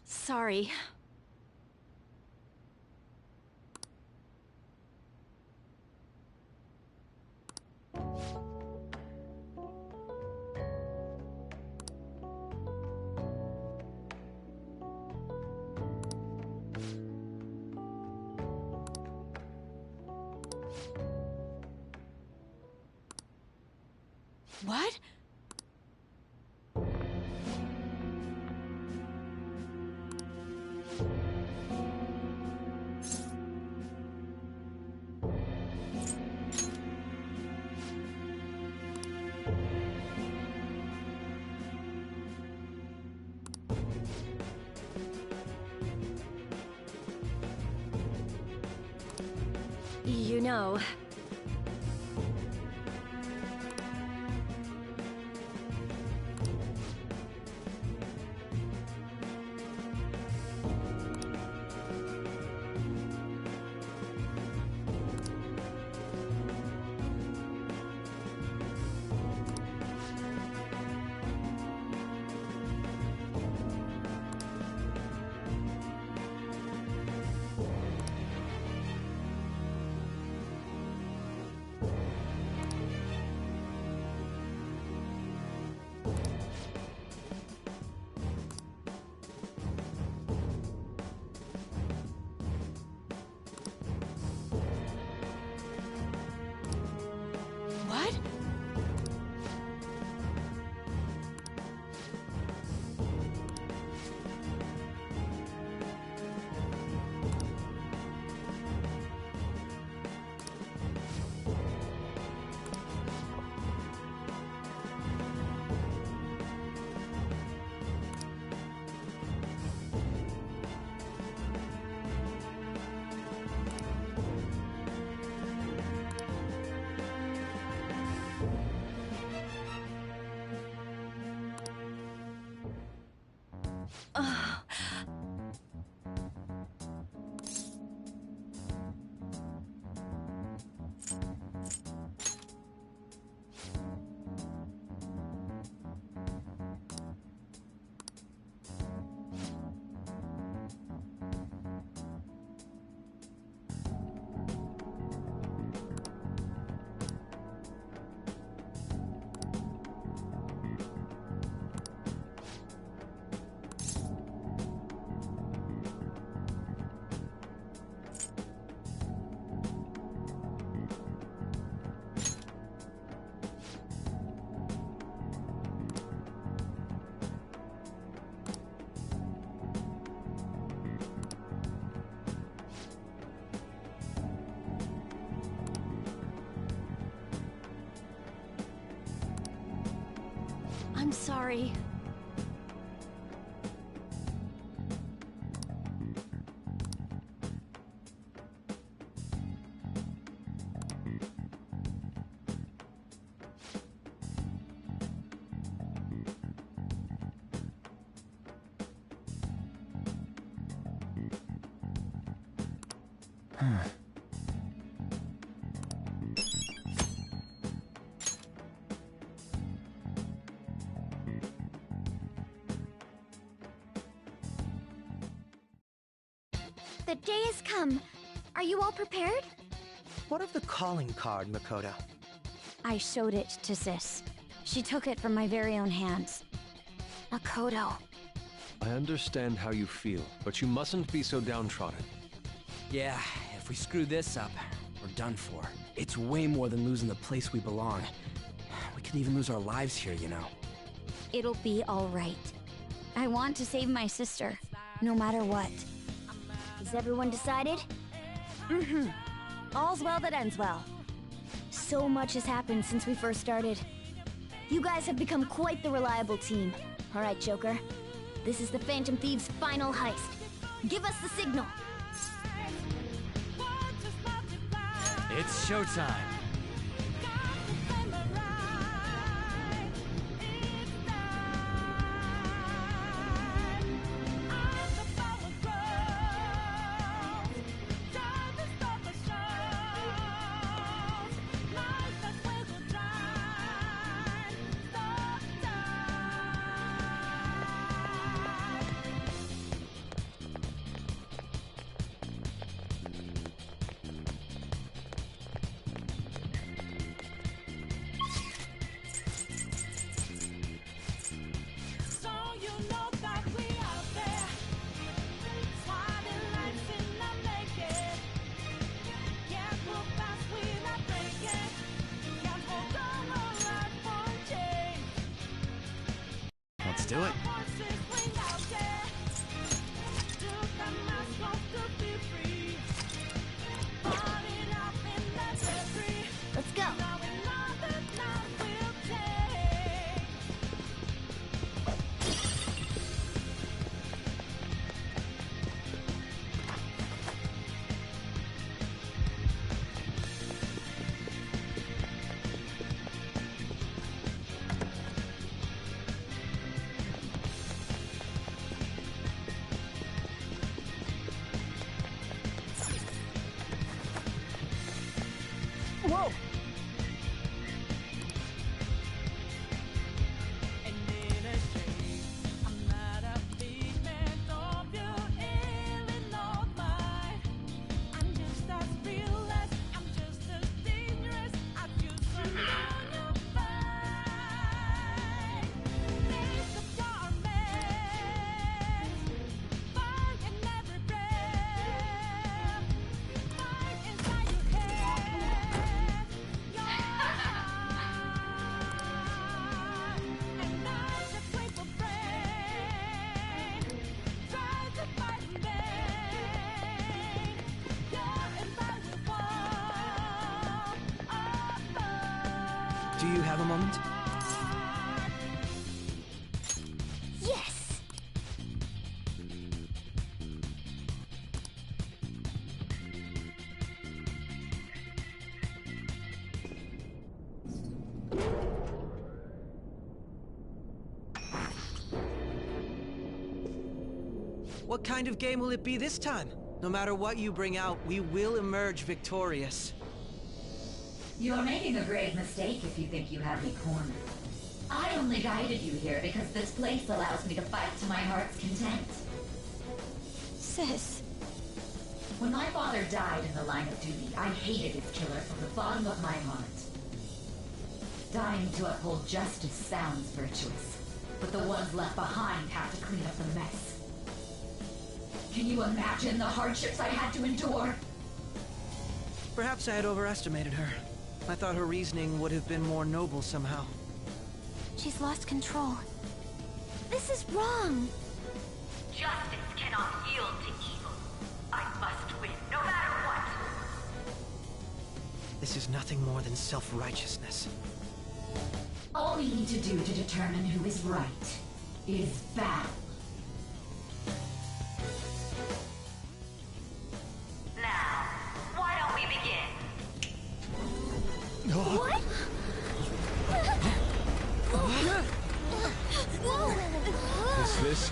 Sorry. What? You know... What? I'm sorry. The day has come. Are you all prepared? What of the calling card, Makoto? I showed it to Sis. She took it from my very own hands. Makoto. I understand how you feel, but you mustn't be so downtrodden. Yeah, if we screw this up, we're done for. It's way more than losing the place we belong. We could even lose our lives here, you know. It'll be all right. I want to save my sister, no matter what. Is everyone decided? Mm-hmm. All's well that ends well. So much has happened since we first started. You guys have become quite the reliable team. All right, Joker. This is the Phantom Thieves' final heist. Give us the signal. It's showtime. Let's do it. Let's go. Whoa! Do you have a moment? Yes! What kind of game will it be this time? No matter what you bring out, we will emerge victorious. You're making a grave mistake if you think you have me cornered. I only guided you here because this place allows me to fight to my heart's content. Sis. When my father died in the line of duty, I hated his killer from the bottom of my heart. Dying to uphold justice sounds virtuous, but the ones left behind have to clean up the mess. Can you imagine the hardships I had to endure? Perhaps I had overestimated her. I thought her reasoning would have been more noble somehow. She's lost control. This is wrong. Justice cannot yield to evil. I must win, no matter what. This is nothing more than self-righteousness. All we need to do to determine who is right is battle. Now, why don't we begin? What? Is this?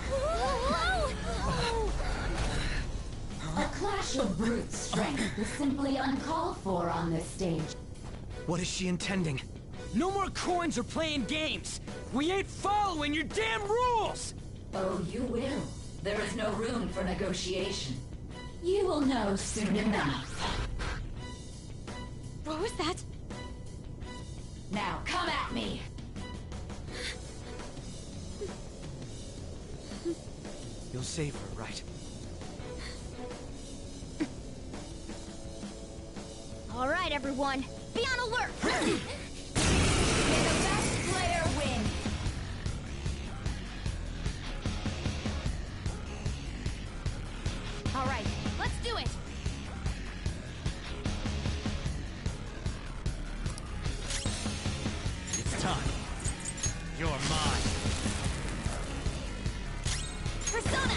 A clash of brute strength is simply uncalled for on this stage. What is she intending? No more coins or playing games! We ain't following your damn rules! Oh, you will. There is no room for negotiation. You will know soon enough. What was that? Now, come at me! You'll save her, right? All right, everyone. Be on alert! May the best player win! All right, let's do it! It's time. You're mine. Persona!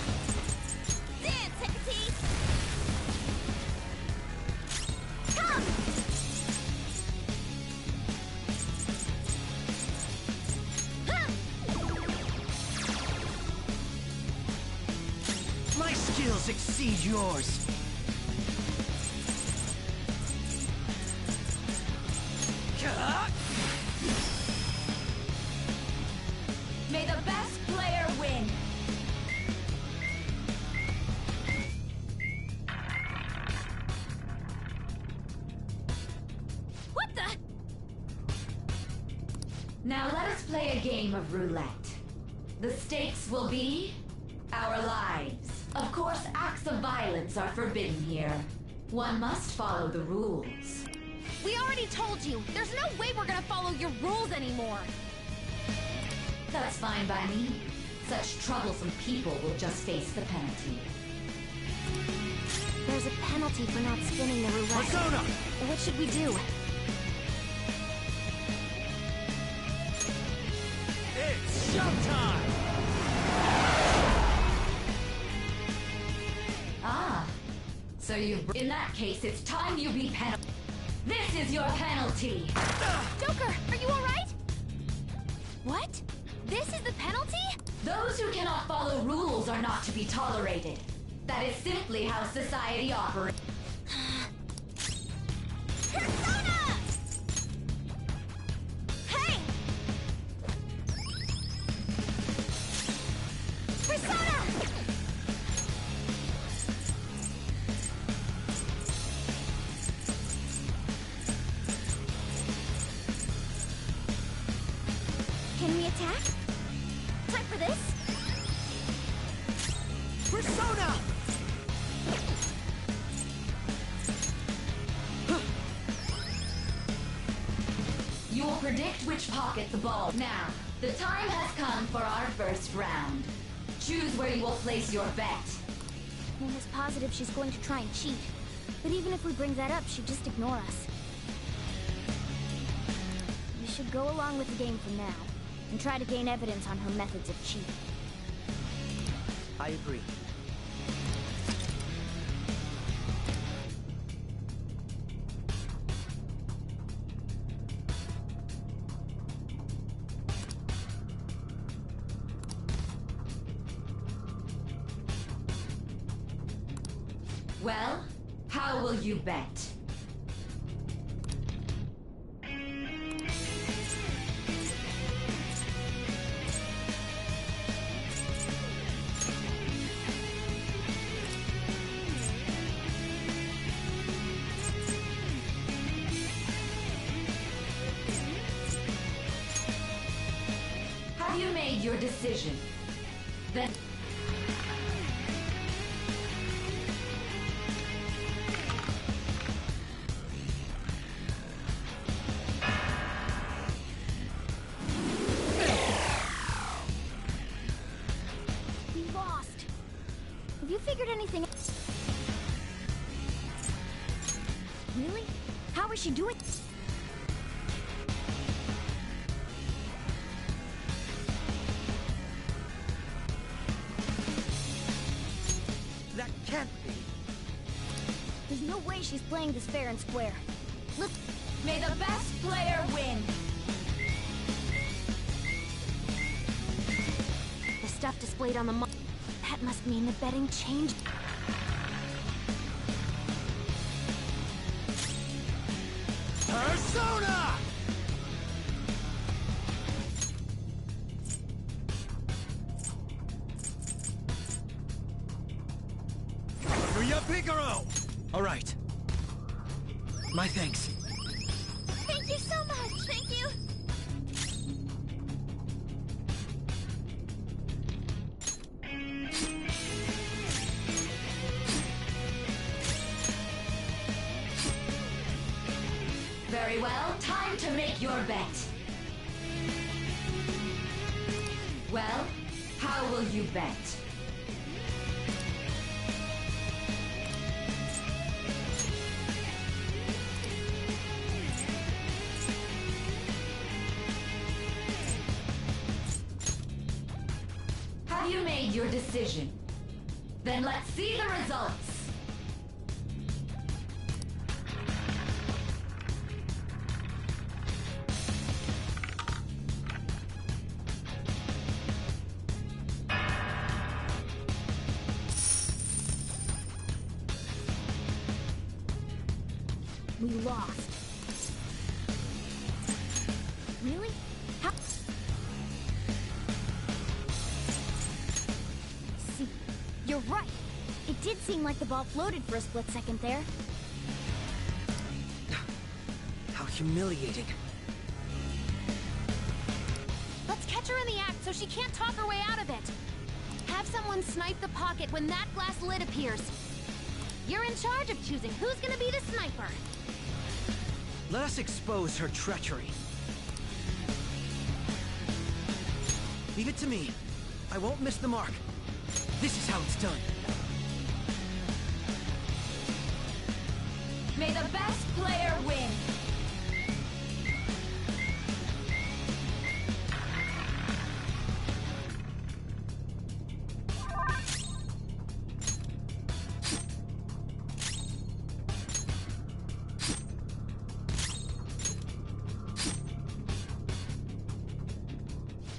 Dance, Hecate! Come! My skills exceed yours. May the best player win! What the? Now let us play a game of roulette. The stakes will be our lives. Of course, acts of violence are forbidden here. One must follow the rules. We already told you. There's no way we're gonna follow your rules anymore. That's fine by me. Such troublesome people will just face the penalty. There's a penalty for not spinning the roulette. Persona! What should we do? It's showtime! Ah, so in that case, it's time you be penal. This is your penalty. Joker, are you alright? What? This is the penalty? Those who cannot follow rules are not to be tolerated. That is simply how society operates. Persona! Hey! Persona! Can we attack? Time for this? Persona! You will predict which pocket the ball. Now, the time has come for our first round. Choose where you will place your bet. Mom is positive she's going to try and cheat. But even if we bring that up, she'd just ignore us. We should go along with the game for now, and try to gain evidence on her methods of cheating. I agree. Well, how will you bet? Have you made your decision? Then We lost. Have you figured anything out? Really? How is she doing? That can't be. There's no way she's playing this fair and square. Look, may the best player win. the stuff displayed on the that must mean the betting changed. Persona! Yuya Picaro! All right. My thanks. Thank you so much. Thank you. Very well, time to make your bet. Well, how will you bet? Have you made your decision? Then let's see the results. We lost. Really? How? See, you're right. It did seem like the ball floated for a split second there. How humiliating. Let's catch her in the act so she can't talk her way out of it. Have someone snipe the pocket when that glass lid appears. You're in charge of choosing who's gonna be the sniper. Let us expose her treachery. Leave it to me. I won't miss the mark. This is how it's done. May the best player win.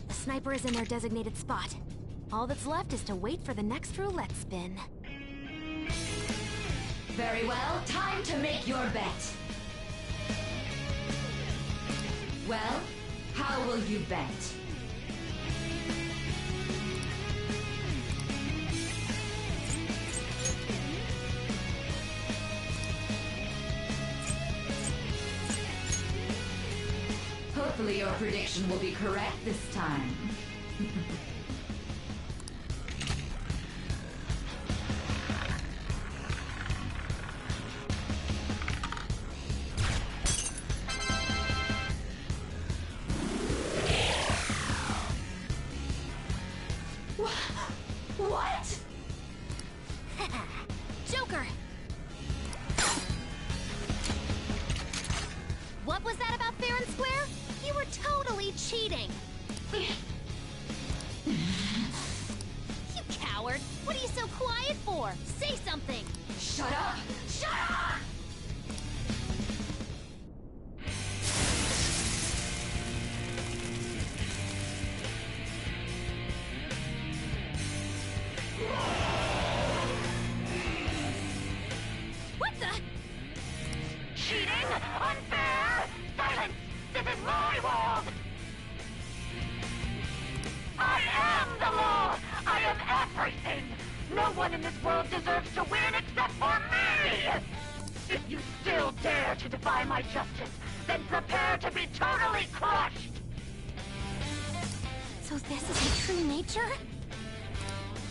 The sniper is in their designated spot. All that's left is to wait for the next roulette spin. Very well, time to make your bet. Well, how will you bet? Hopefully your prediction will be correct this time. What? Joker! What was that about fair and square? You were totally cheating! You coward! What are you so quiet for? Say something! Shut up! Shut up! What the? Cheating? Unfair? Silence! This is my world! I am the law! I am everything! No one in this world deserves to win except for me! If you still dare to defy my justice, then prepare to be totally crushed! So this is your true nature?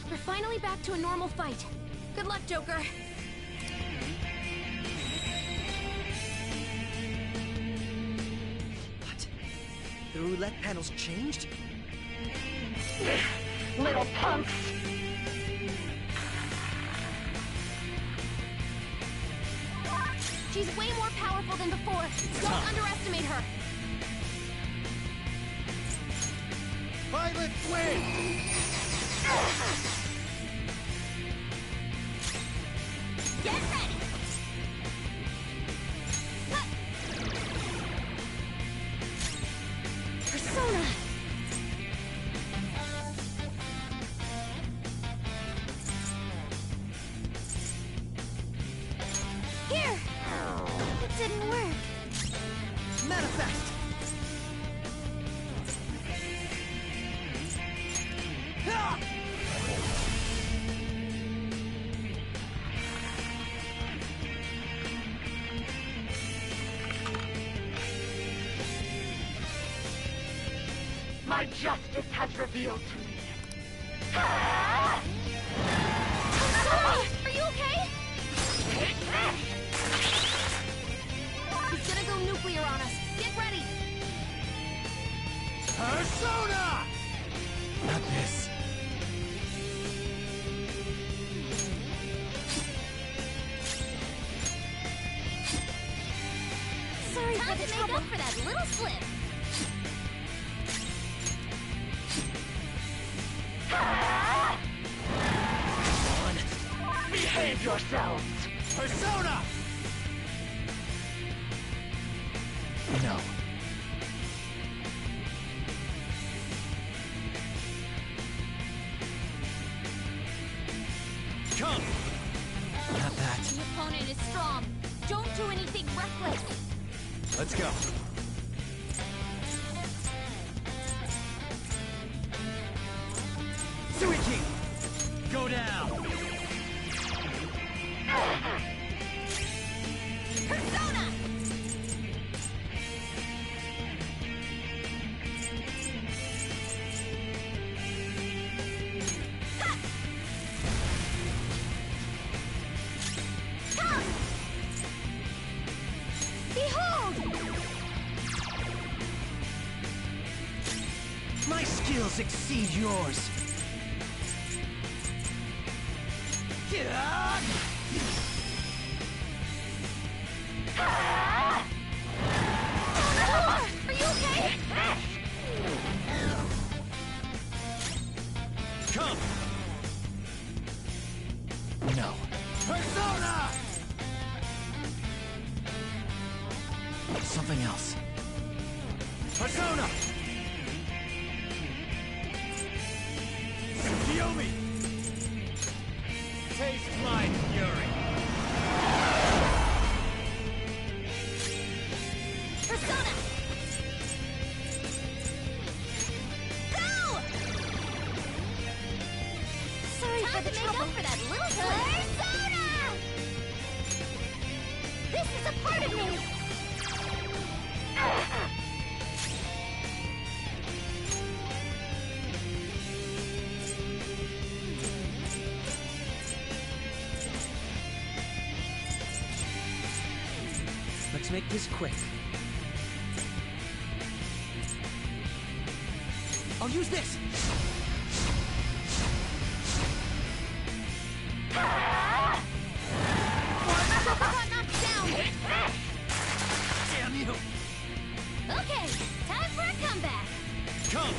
We're finally back to a normal fight. Good luck, Joker. What? The roulette panel's changed? Little punks! She's way more powerful than before. Don't underestimate her. Violet win! Get ready! Huh. Persona! Here! It didn't work. Manifest! Ah! My justice has revealed to me. Persona! Are you okay? Take this! He's gonna go nuclear on us. Get ready! Persona! Not this. Sorry for the trouble. Make up for that little slip. Behave yourselves! Persona! No. Come! Not that. The opponent is strong. Don't do anything reckless. Let's go. Suichi! Go down! Persona! Ha! Come! Behold! My skills exceed yours! Are you okay? Come! No. Persona! Something else. Persona! Tsukiyomi! Taste my fury! Persona! Go! Sorry Time for the to make trouble. up for that little slip. Persona! This is a part of me! Let's make this quick. I'll use this! Got knocked down. Damn you! Okay, time for a comeback. Come!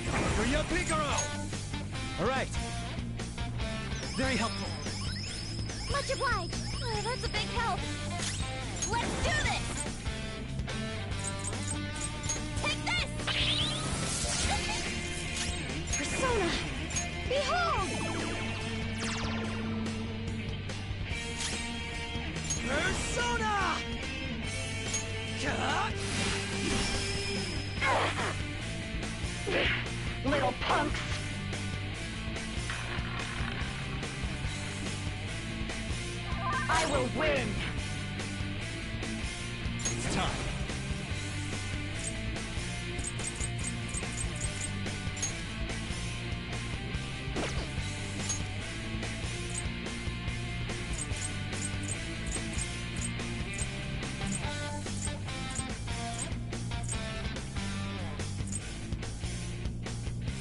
Kaguya Picaro! Alright. Very helpful. Much obliged. Oh, that's a big help. Let's do this! Take this! Persona! Behold! Persona! Little punks! I will win! It's time.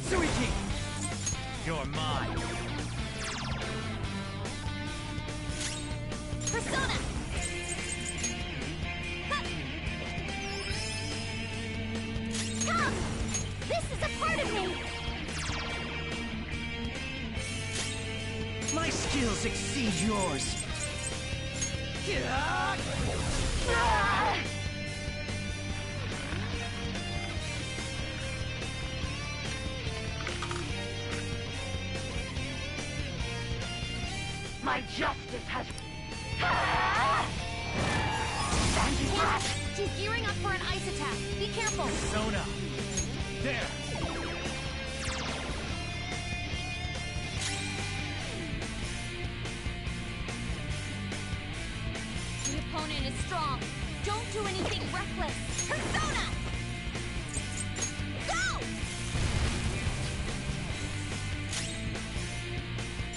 Suiki! You're mine! Persona! Huh. Come! This is a part of me! My skills exceed yours! My justice has... She's gearing up for an ice attack. Be careful. Persona! There! The opponent is strong. Don't do anything reckless. Persona! Go!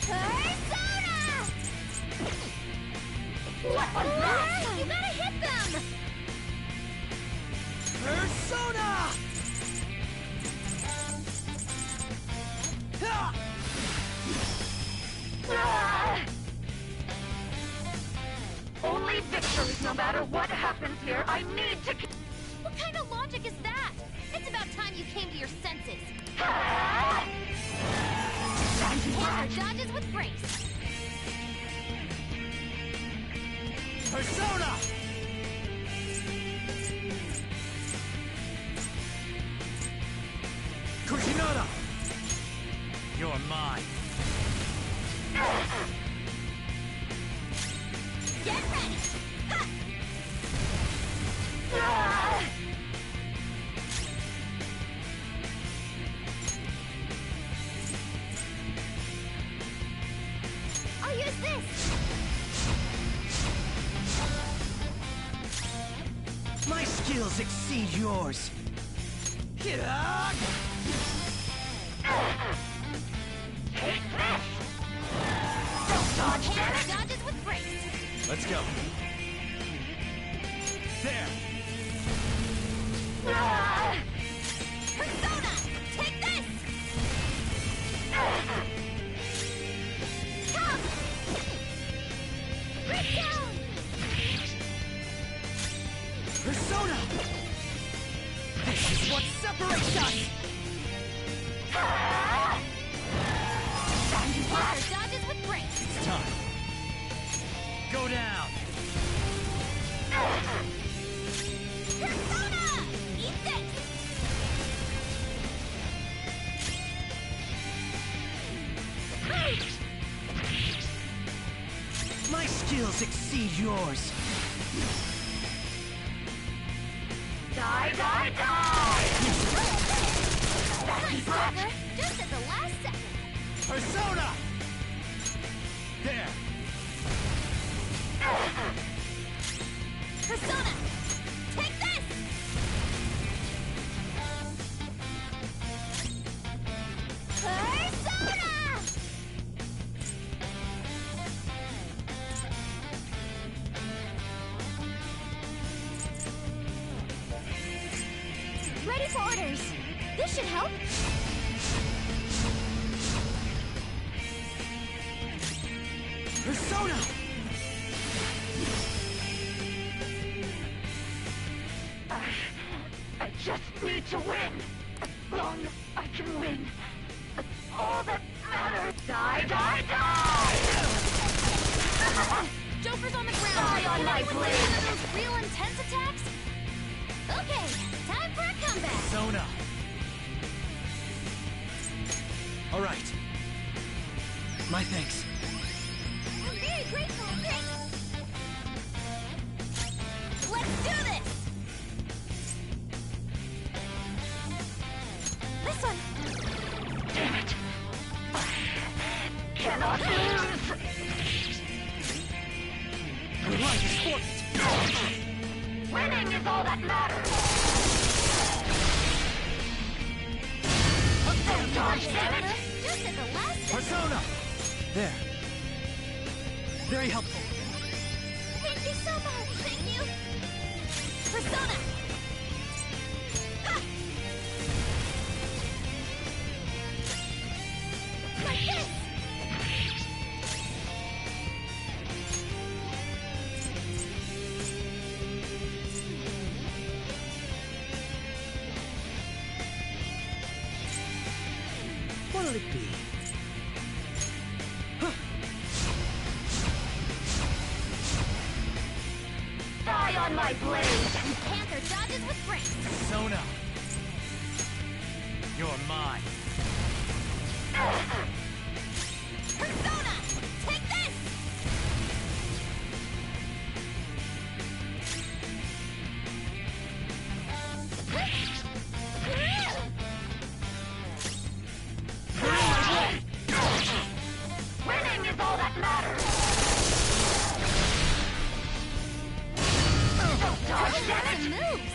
Persona! What was that? You gotta hit them! Persona! Ha! Only victories, no matter what happens here. I need to... What kind of logic is that? It's about time you came to your senses. Counter dodges with grace. Persona! Kushinada! You're mine. Get ready! Ha! I'll use this! My skills exceed yours. Counter dodges with grace. Let's go. There. Persona! Take this! Counter dodges with grace. It's time. Go down. Persona! Eat this! My skills exceed yours. Die, die, die! Nice, Joker! Just at the last second. Persona! There. Persona! Take this! Persona! Ready for orders. This should help. Persona! I just need to win. As long as I can win. That's all that matters. Die, die, die! Joker's on the ground. Die on Can my anyone blade. do one of those real intense attacks? Okay, time for a comeback. Persona! All right. My thanks. I'm very grateful. Thanks. Let's do this. This one. Damn it. I cannot lose. Your life is forfeit. Winning is all that matters. Don't dodge, damn it! Just at the last second. Persona! There. Very helpful. Thank you so much. Thank you. Persona. Ha! Like this. What'll it be? Die on my blade! Panther dodges with grace. Persona! You're mine. Persona. Take this. Winning is all that matters! Don't dodge, damn it! Some moves.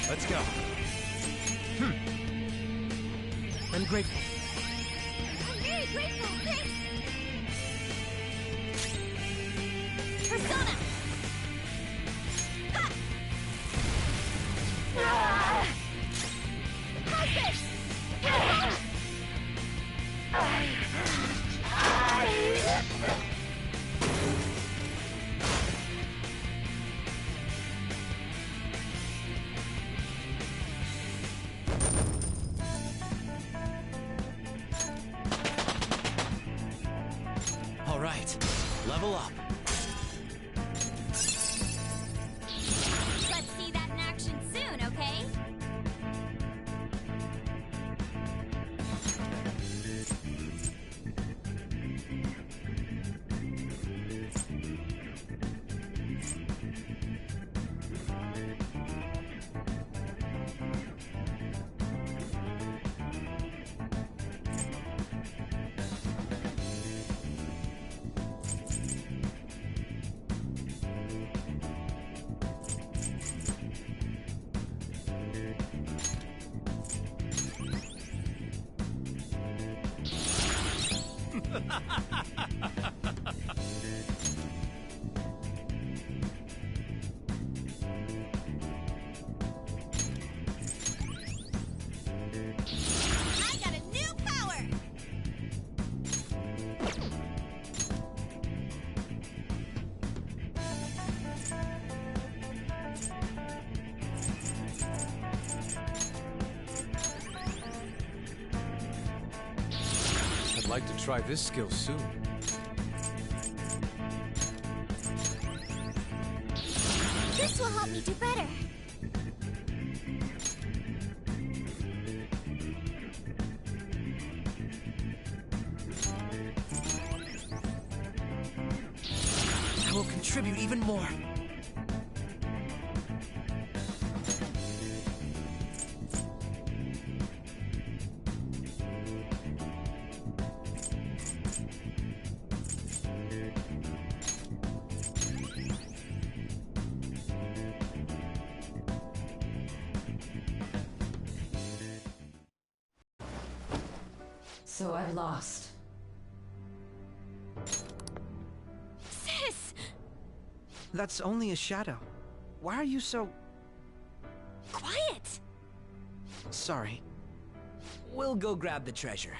Let's go. I'm grateful. I'm very grateful. Thanks. Persona. Ha! Ah! How's this? All right. Level up. Let's see that in action soon, okay? I got a new power! like to try this skill soon. This will help me do better. I will contribute even more. So I've lost. Sis! That's only a shadow. Why are you so... Quiet! sorry? We'll go grab the treasure.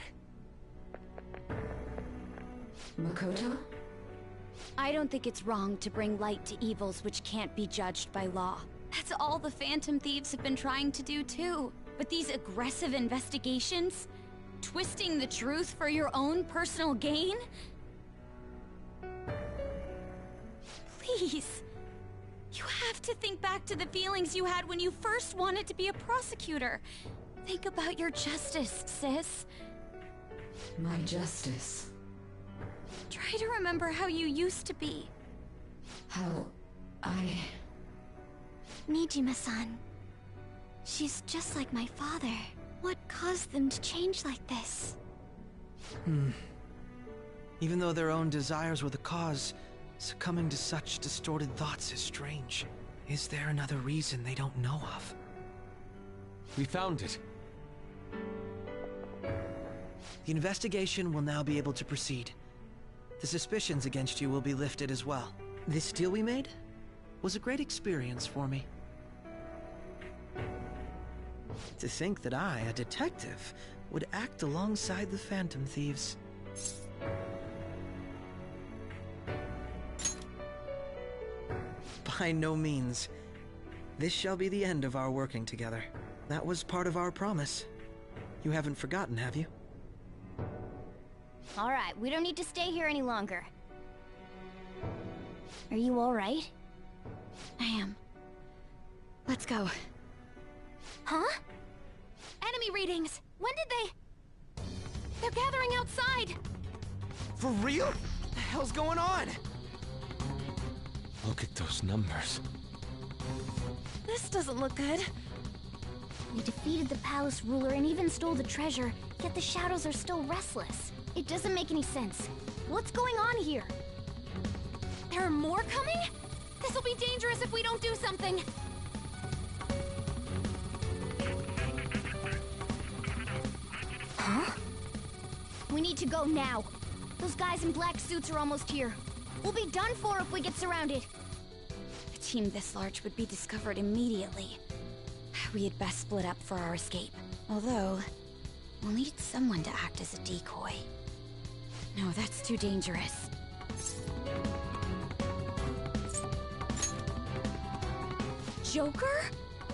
Makoto? I don't think it's wrong to bring light to evils which can't be judged by law. That's all the Phantom Thieves have been trying to do too. But these aggressive investigations? Twisting the truth for your own personal gain? Please. You have to think back to the feelings you had when you first wanted to be a prosecutor. Think about your justice, sis. My justice. Try to remember how you used to be. How I... Nijima-san. She's just like my father. What caused them to change like this? Even though their own desires were the cause, succumbing to such distorted thoughts is strange. Is there another reason they don't know of? We found it. The investigation will now be able to proceed. The suspicions against you will be lifted as well. This deal we made was a great experience for me. To think that I, a detective, would act alongside the Phantom Thieves. By no means. This shall be the end of our working together. That was part of our promise. You haven't forgotten, have you? All right, we don't need to stay here any longer. Are you all right? I am. Let's go. Huh? Enemy readings! When did they... They're gathering outside! For real? What the hell's going on? Look at those numbers. This doesn't look good. We defeated the palace ruler and even stole the treasure, yet the shadows are still restless. It doesn't make any sense. What's going on here? There are more coming? This'll be dangerous if we don't do something! Huh? We need to go now. Those guys in black suits are almost here. We'll be done for if we get surrounded. A team this large would be discovered immediately. We had best split up for our escape. Although, we'll need someone to act as a decoy. No, that's too dangerous. Joker?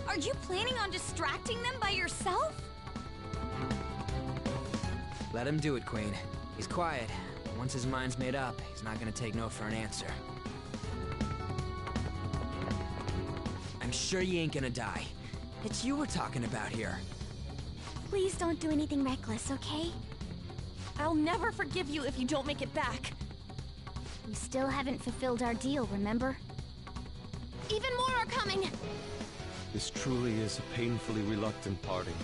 Are you planning on distracting them by yourself? Let him do it, Queen. He's quiet. Once his mind's made up, he's not gonna take no for an answer. I'm sure you ain't gonna die. It's you we're talking about here. Please don't do anything reckless, okay? I'll never forgive you if you don't make it back. We still haven't fulfilled our deal, remember? Even more are coming! This truly is a painfully reluctant parting.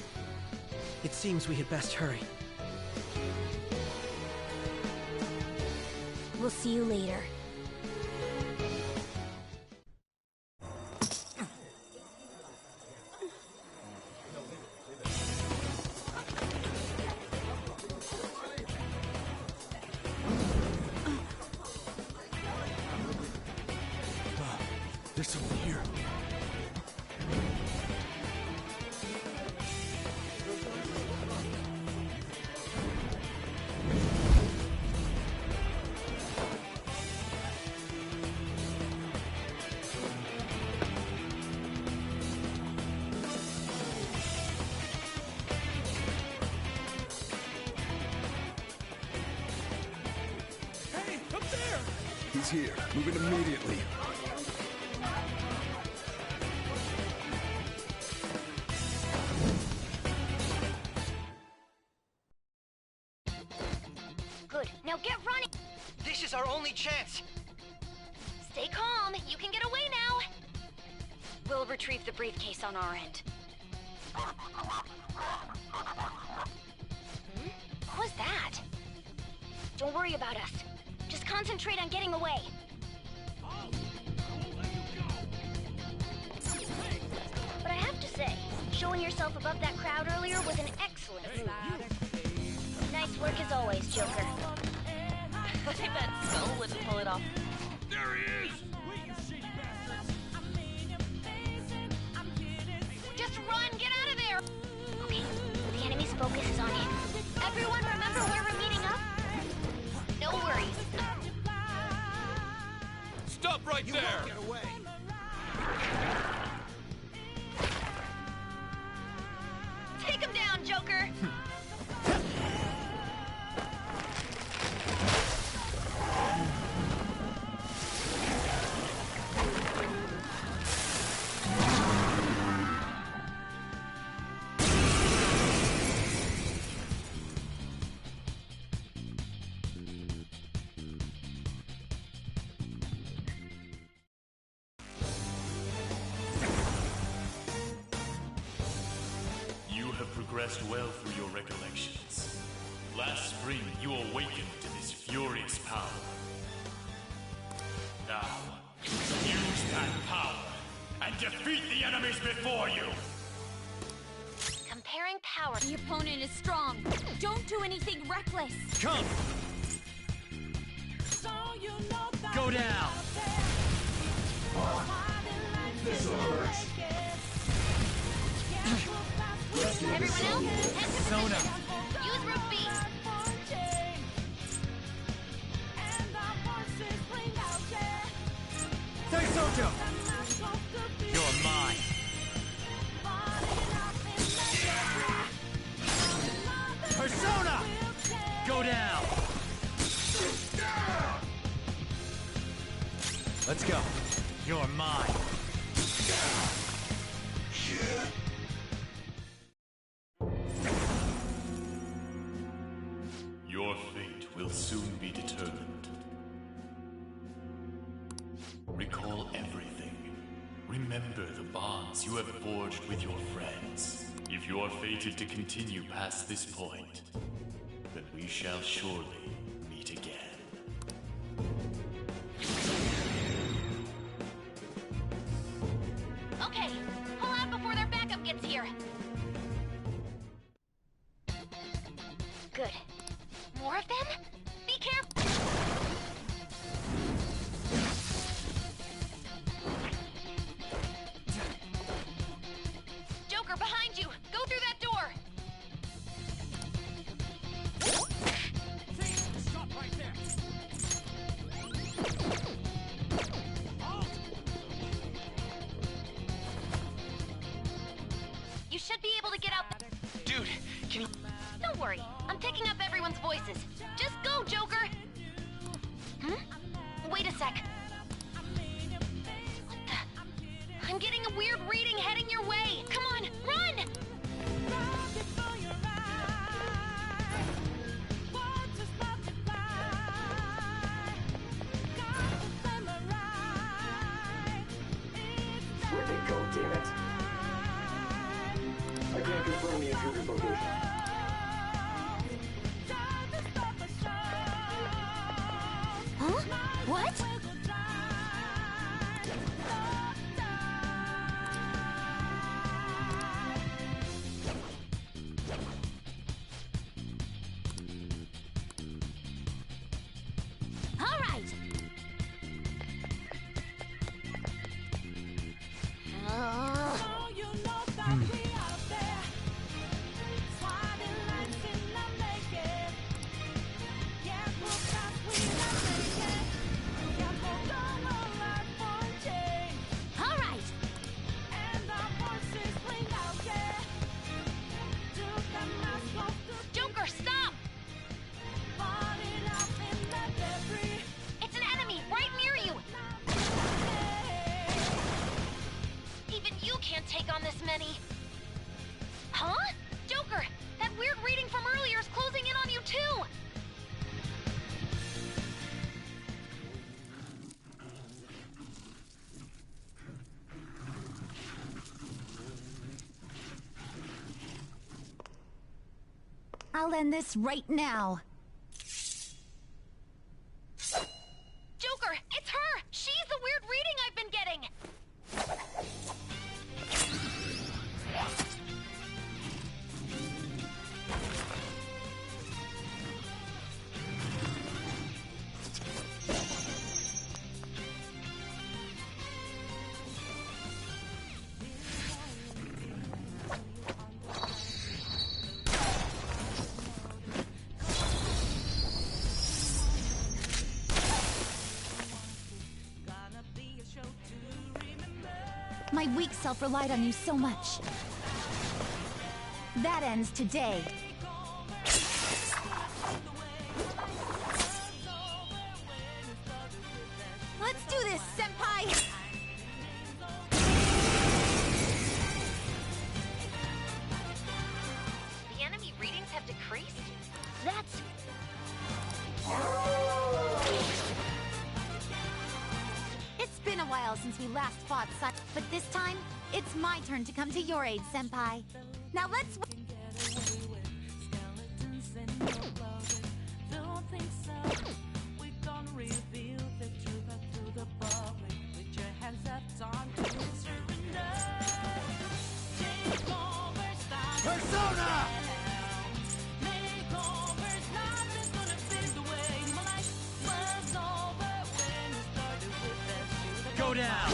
It seems we had best hurry. We'll see you later. There's someone here. He's here. Move it immediately. Good. Now get running! This is our only chance! Stay calm. You can get away now. We'll retrieve the briefcase on our end. What was that? Don't worry about us. Just concentrate on getting away. But I have to say, showing yourself above that crowd earlier was an excellent move. Nice work as always, Joker. I bet Skull wouldn't pull it off. There he is! Just run! Get out of there! Okay, the enemy's focus is on him. Everyone remember where we're meeting up? No worries. Stop right there! Get away! Take him down, Joker! Progressed well through your recollections. Last spring, you awakened to this furious power. Now, use that power and defeat the enemies before you! Comparing power. The opponent is strong. Don't do anything reckless. Come! Go down! This'll hurt. Everyone else, head to Sona. position. Use Route B. Daisojo! You're mine! Persona! Go down! Let's go. You're mine. Your fate will soon be determined. Recall everything. Remember the bonds you have forged with your friends. If you are fated to continue past this point, then we shall surely meet again. Okay, pull out before their backup gets here. Good. More of them? Be careful! Joker, behind you! Go through that door! Stop right there! You should be able to get out. Dude, can you... Don't worry, I'm picking up everyone's voices. Just go, Joker! Wait a sec. What the? I'm getting a weird reading heading your way. Come on, run! Where'd they go, damn it? I can't confirm the intruder's location. can't take on this many. Huh? Joker, that weird reading from earlier is closing in on you too! I'll end this right now. Joker, it's her! She's the weird reading I've been getting! My weak self relied on you so much. That ends today. Let's do this, Senpai! The enemy readings have decreased? That's... It's been a while since we last fought such, but this time, it's my turn to come to your aid, Senpai. Now let's... Persona! Go down!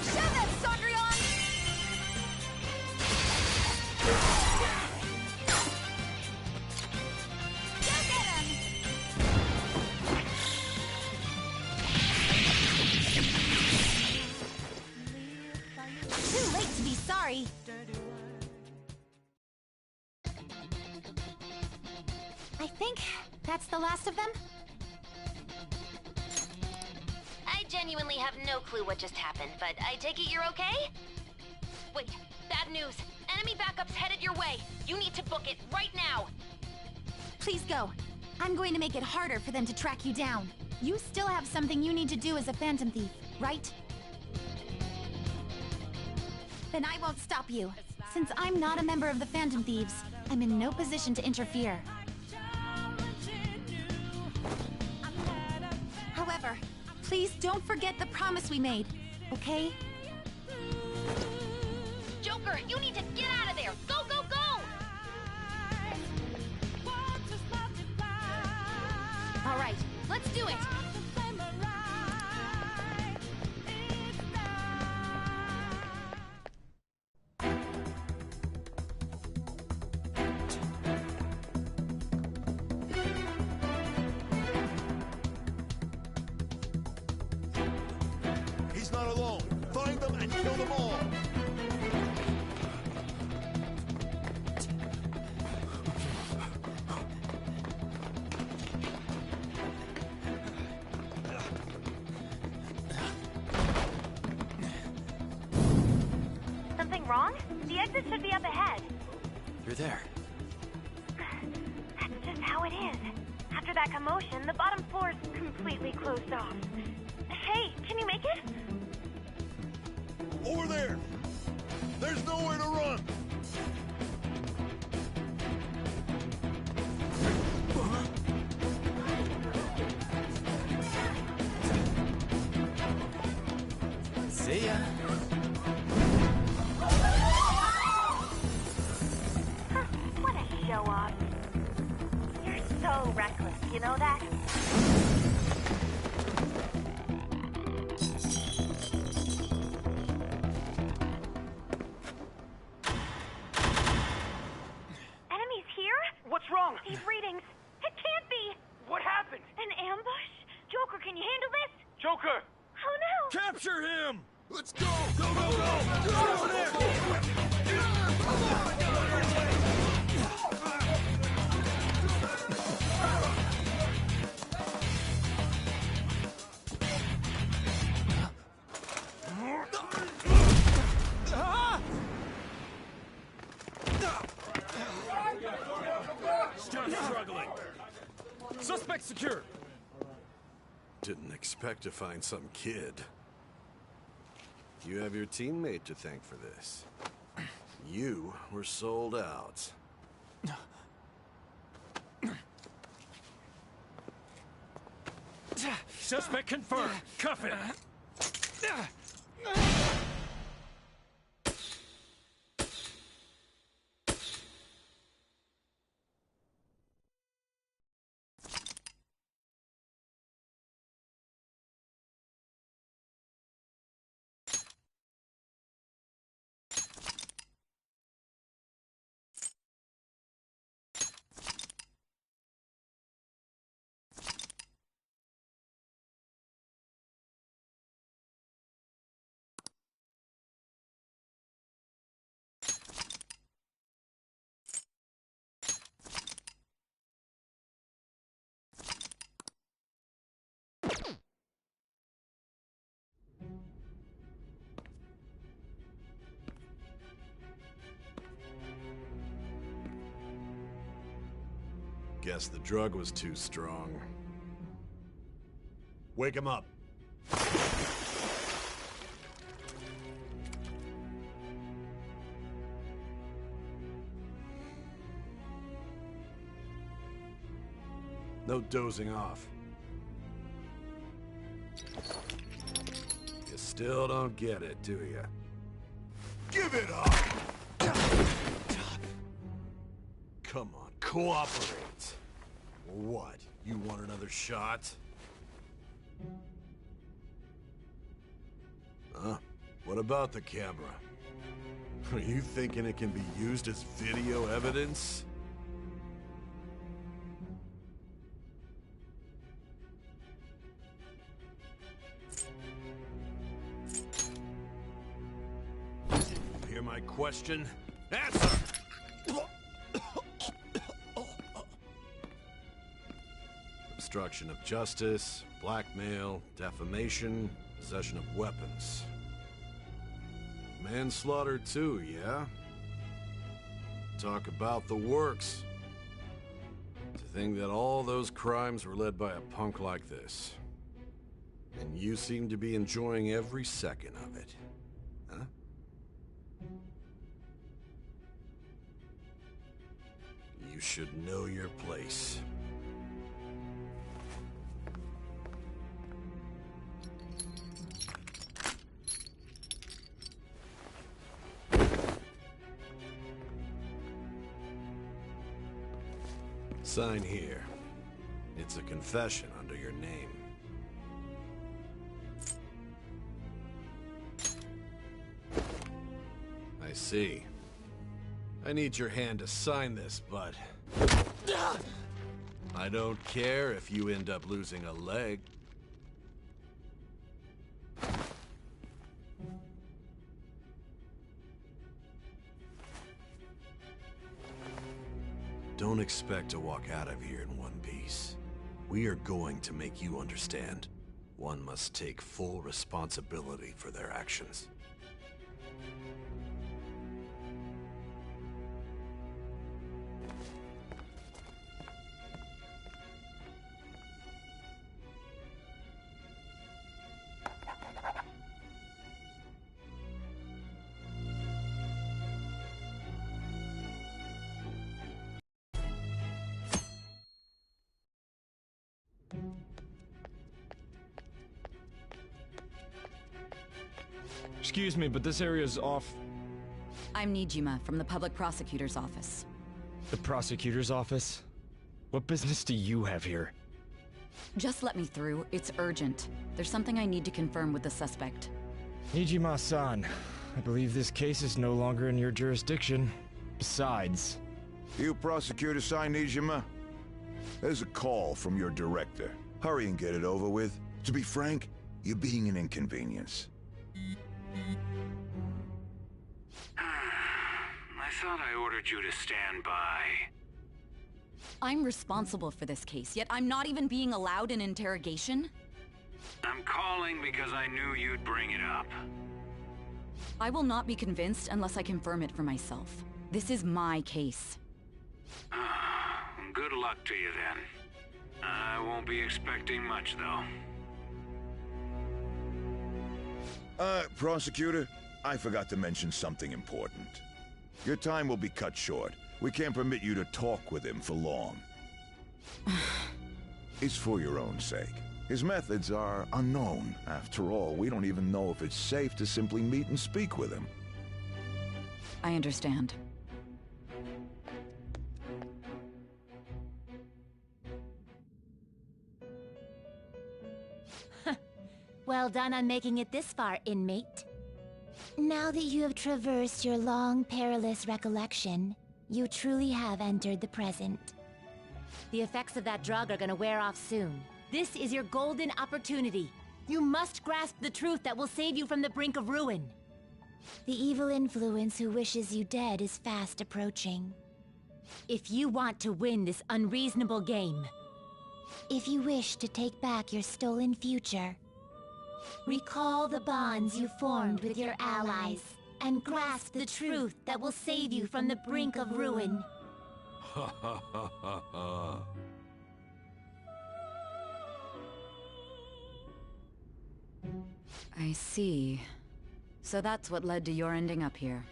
Shove that, Sondrion! Go get him! Too late to be sorry. I think that's the last of them. I genuinely have no clue what just happened, but I take it you're okay? Wait, bad news. Enemy backup's headed your way. You need to book it right now. Please go. I'm going to make it harder for them to track you down. You still have something you need to do as a Phantom Thief, right? Then I won't stop you. Since I'm not a member of the Phantom Thieves, I'm in no position to interfere. However, please don't forget the promise we made, okay? Joker, you need to get out of there! Go, go, go! All right, let's do it! He's not alone. Find them and kill them all. Something wrong? The exit should be up ahead. You're there. That's just how it is. After that commotion, the bottom floor's completely closed off. Hey, can you make it? Over there. There's nowhere to run. See ya. What a show off. You're so reckless, you know that? Enemies here? What's wrong? These readings. It can't be. What happened? An ambush? Joker, can you handle this? Joker! Oh no! Capture him! Let's go! Go, go, go! Get over there! Didn't expect to find some kid. You have your teammate to thank for this. You were sold out. Suspect confirmed. Cuff it. Guess the drug was too strong. Wake him up. No dozing off. You still don't get it, do you? Give it up! Come on, cooperate. What? You want another shot? Huh? What about the camera? Are you thinking it can be used as video evidence? Hear my question? Answer! Obstruction of justice, blackmail, defamation, possession of weapons. Manslaughter too, yeah? Talk about the works. To think that all those crimes were led by a punk like this. And you seem to be enjoying every second of it. Huh? You should know your place. Sign here. It's a confession under your name. I see. I need your hand to sign this, but... I don't care if you end up losing a leg. Don't expect to walk out of here in one piece. We are going to make you understand. One must take full responsibility for their actions. Excuse me, but this area's off. I'm Nijima from the Public Prosecutor's Office. The Prosecutor's Office? What business do you have here? Just let me through. It's urgent. There's something I need to confirm with the suspect. Nijima-san, I believe this case is no longer in your jurisdiction. Besides... You prosecutor signed Nijima? There's a call from your director. Hurry and get it over with. To be frank, you're being an inconvenience. I thought I ordered you to stand by. I'm responsible for this case, yet I'm not even being allowed an interrogation? I'm calling because I knew you'd bring it up. I will not be convinced unless I confirm it for myself. This is my case. Good luck to you then. I won't be expecting much, though. Prosecutor, I forgot to mention something important. Your time will be cut short. We can't permit you to talk with him for long. It's for your own sake. His methods are unknown. After all, we don't even know if it's safe to simply meet and speak with him. I understand. Well done on making it this far, inmate. Now that you have traversed your long, perilous recollection, you truly have entered the present. The effects of that drug are gonna wear off soon. This is your golden opportunity. You must grasp the truth that will save you from the brink of ruin. The evil influence who wishes you dead is fast approaching. If you want to win this unreasonable game, if you wish to take back your stolen future, recall the bonds you formed with your allies, and grasp the truth that will save you from the brink of ruin. Ha ha ha ha ha. I see. So that's what led to your ending up here.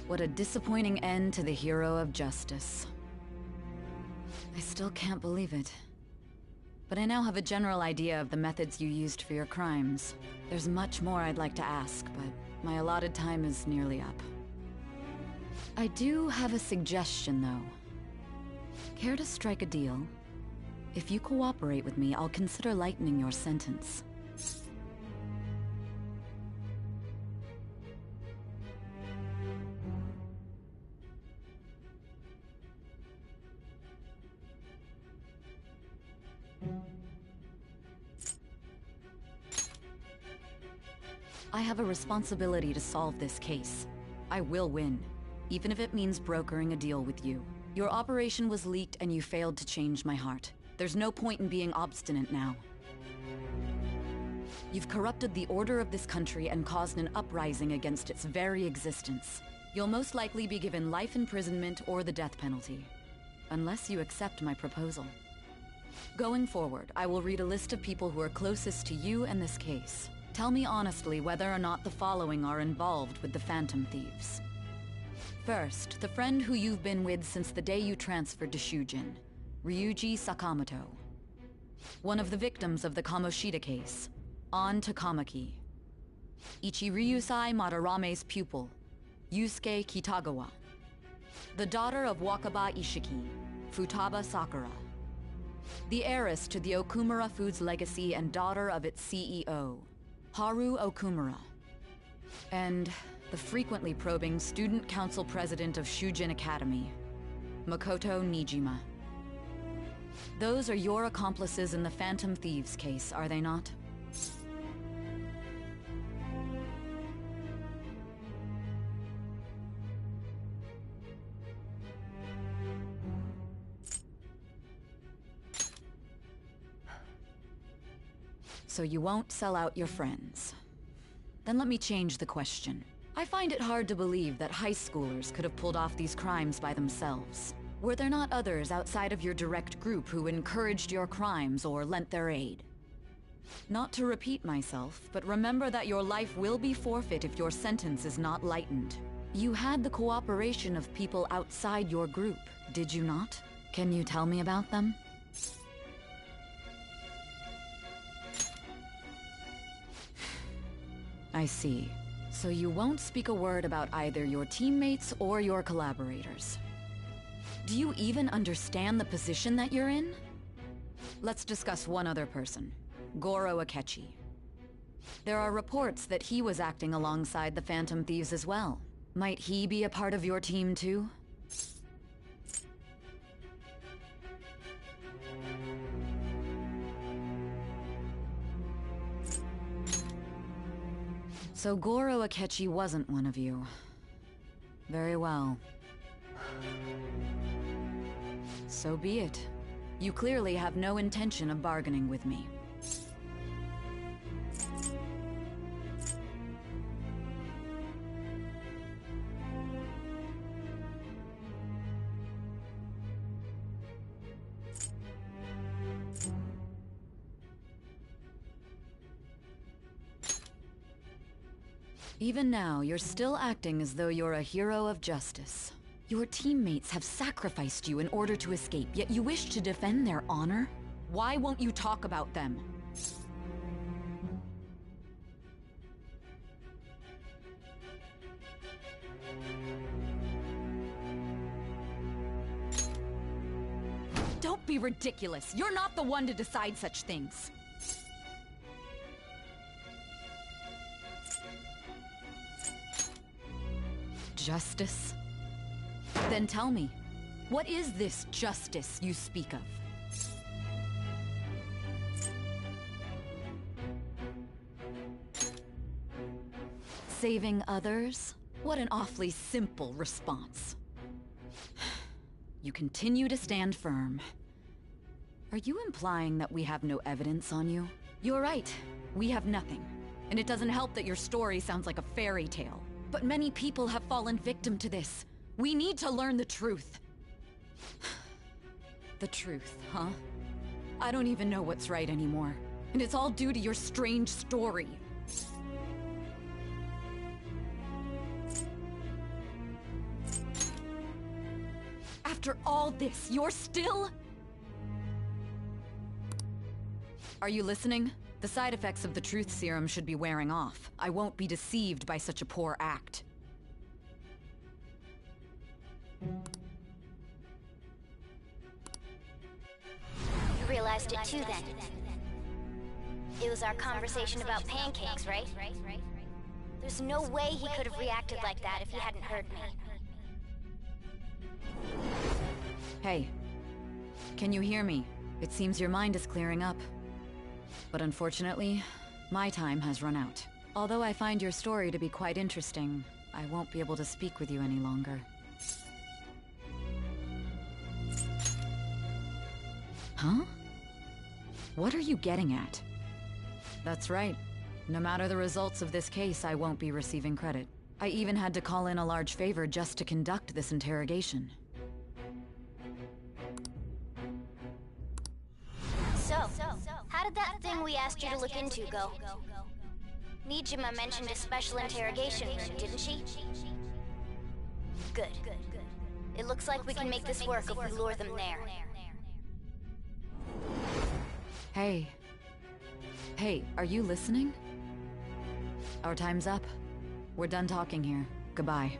What a disappointing end to the hero of justice. I still can't believe it. But I now have a general idea of the methods you used for your crimes. There's much more I'd like to ask, but my allotted time is nearly up. I do have a suggestion, though. Care to strike a deal? If you cooperate with me, I'll consider lightening your sentence. I have a responsibility to solve this case. I will win, even if it means brokering a deal with you. Your operation was leaked and you failed to change my heart. There's no point in being obstinate now. You've corrupted the order of this country and caused an uprising against its very existence. You'll most likely be given life imprisonment or the death penalty, unless you accept my proposal. Going forward, I will read a list of people who are closest to you and this case. Tell me honestly whether or not the following are involved with the Phantom Thieves. First, the friend who you've been with since the day you transferred to Shujin, Ryuji Sakamoto. One of the victims of the Kamoshida case, An Takamaki. Ichiryusai Madarame's pupil, Yusuke Kitagawa. The daughter of Wakaba Ishiki, Futaba Sakura. The heiress to the Okumura Foods legacy and daughter of its CEO, Haru Okumura. And the frequently probing student council president of Shujin Academy, Makoto Nijima. Those are your accomplices in the Phantom Thieves case, are they not? So you won't sell out your friends. Then let me change the question. I find it hard to believe that high schoolers could have pulled off these crimes by themselves. Were there not others outside of your direct group who encouraged your crimes or lent their aid? Not to repeat myself, but remember that your life will be forfeit if your sentence is not lightened. You had the cooperation of people outside your group, did you not? Can you tell me about them? I see. So you won't speak a word about either your teammates or your collaborators. Do you even understand the position that you're in? Let's discuss one other person, Goro Akechi. There are reports that he was acting alongside the Phantom Thieves as well. Might he be a part of your team too? So Goro Akechi wasn't one of you. Very well. So be it. You clearly have no intention of bargaining with me. Even now, you're still acting as though you're a hero of justice. Your teammates have sacrificed you in order to escape, yet you wish to defend their honor? Why won't you talk about them? Don't be ridiculous. You're not the one to decide such things. Justice? Then tell me, what is this justice you speak of? Saving others? What an awfully simple response. You continue to stand firm. Are you implying that we have no evidence on you? You're right. We have nothing. And it doesn't help that your story sounds like a fairy tale. But many people have fallen victim to this. We need to learn the truth. The truth, huh? I don't even know what's right anymore. And it's all due to your strange story. After all this, you're still... Are you listening? The side effects of the truth serum should be wearing off. I won't be deceived by such a poor act. You realized it too, then? It was our conversation about pancakes, right? There's no way he could have reacted like that if he hadn't heard me. Hey. Can you hear me? It seems your mind is clearing up. But unfortunately, my time has run out. Although I find your story to be quite interesting, I won't be able to speak with you any longer. Huh? What are you getting at? That's right. No matter the results of this case, I won't be receiving credit. I even had to call in a large favor just to conduct this interrogation. So, how did that thing we asked you to look into go? Nijima mentioned a special interrogation room, didn't she? Good. It looks like we can make this work if we lure them there. Hey. Hey, are you listening? Our time's up. We're done talking here. Goodbye.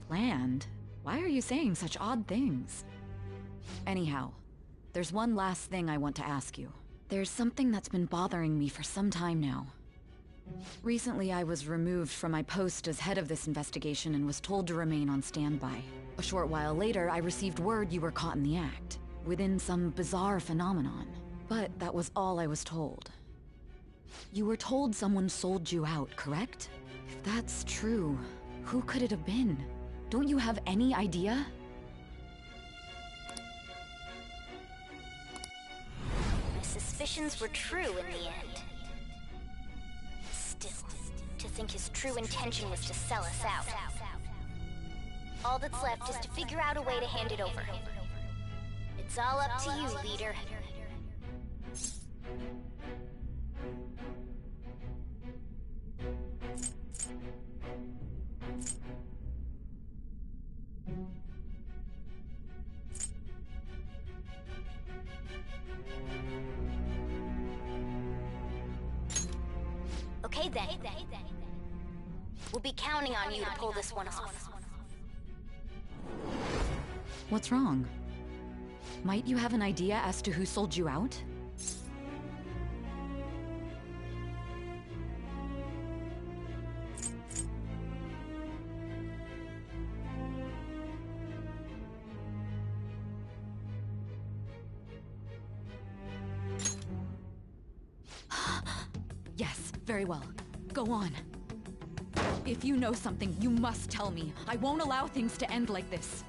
Planned? Why are you saying such odd things? Anyhow, there's one last thing I want to ask you. There's something that's been bothering me for some time now. Recently, I was removed from my post as head of this investigation and was told to remain on standby. A short while later, I received word you were caught in the act, within some bizarre phenomenon. But that was all I was told. You were told someone sold you out, correct? If that's true, who could it have been? Don't you have any idea? My suspicions were true in the end. Still, to think his true intention was to sell us out. All that's left is to figure out a way to hand it over. It's all up to you, leader. Okay then. We'll be counting on you to pull this one off. What's wrong? Might you have an idea as to who sold you out? Yes, very well. Go on. If you know something, you must tell me. I won't allow things to end like this.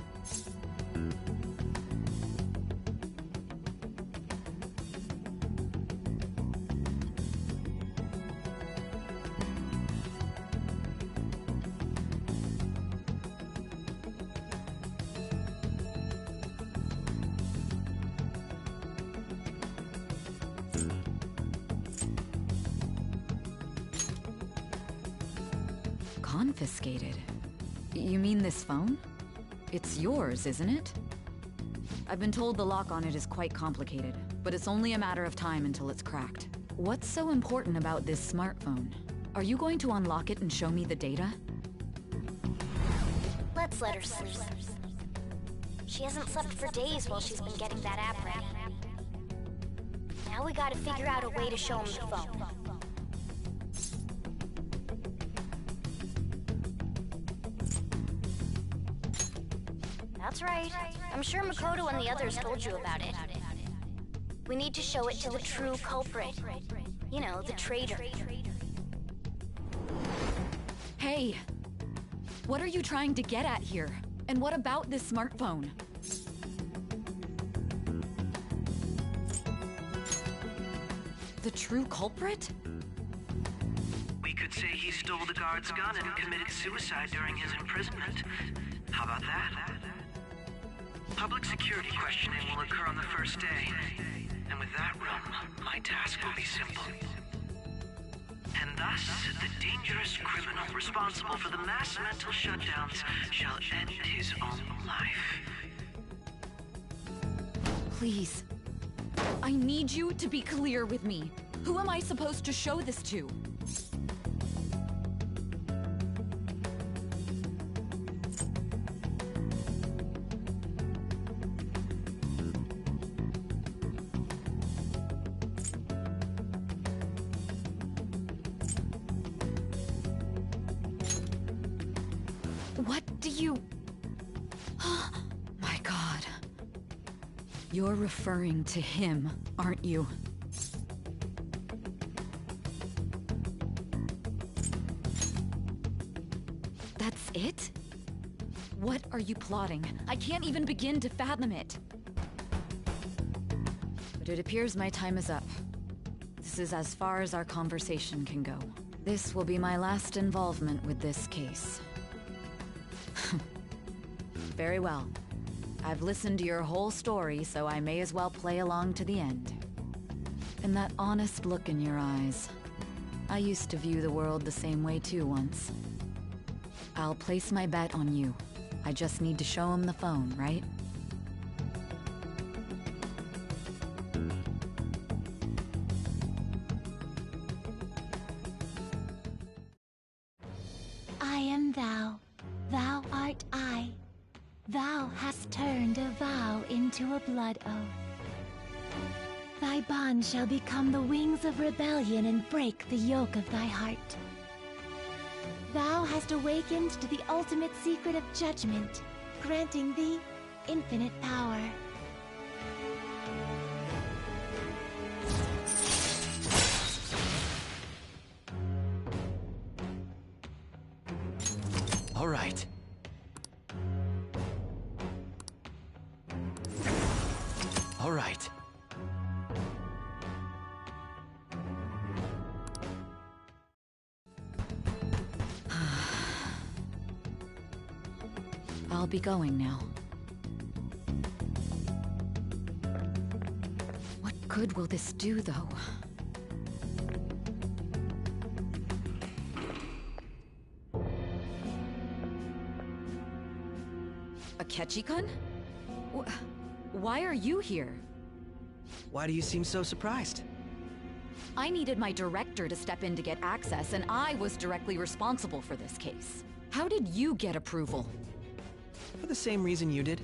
Confiscated? You mean this phone? It's yours, isn't it? I've been told the lock on it is quite complicated, but it's only a matter of time until it's cracked. What's so important about this smartphone? Are you going to unlock it and show me the data? Let's let her sleep. She hasn't slept for days while she's been getting that app ready. Now we gotta figure out a way to show him the phone. That's right. I'm sure Makoto and the others told you about it. We need to show it to the true culprit. You know, the traitor. Hey! What are you trying to get at here? And what about this smartphone? The true culprit? We could say he stole the guard's gun and committed suicide during his imprisonment. How about that? Public security questioning will occur on the first day. And with that realm, my task will be simple. And thus, the dangerous criminal responsible for the mass mental shutdowns shall end his own life. Please. I need you to be clear with me. Who am I supposed to show this to? What do you... My God. You're referring to him, aren't you? That's it? What are you plotting? I can't even begin to fathom it. But it appears my time is up. This is as far as our conversation can go. This will be my last involvement with this case. Very well. I've listened to your whole story, so I may as well play along to the end. And that honest look in your eyes. I used to view the world the same way too once. I'll place my bet on you. I just need to show him the phone, right? I am thou. Thou art I. Thou hast turned a vow into a blood oath. Thy bond shall become the wings of rebellion and break the yoke of thy heart. Thou hast awakened to the ultimate secret of judgment, granting thee infinite power. All right. All right. I'll be going now. What good will this do, though? Akechi-kun? Why are you here? Why do you seem so surprised? I needed my director to step in to get access, and I was directly responsible for this case. How did you get approval? For the same reason you did.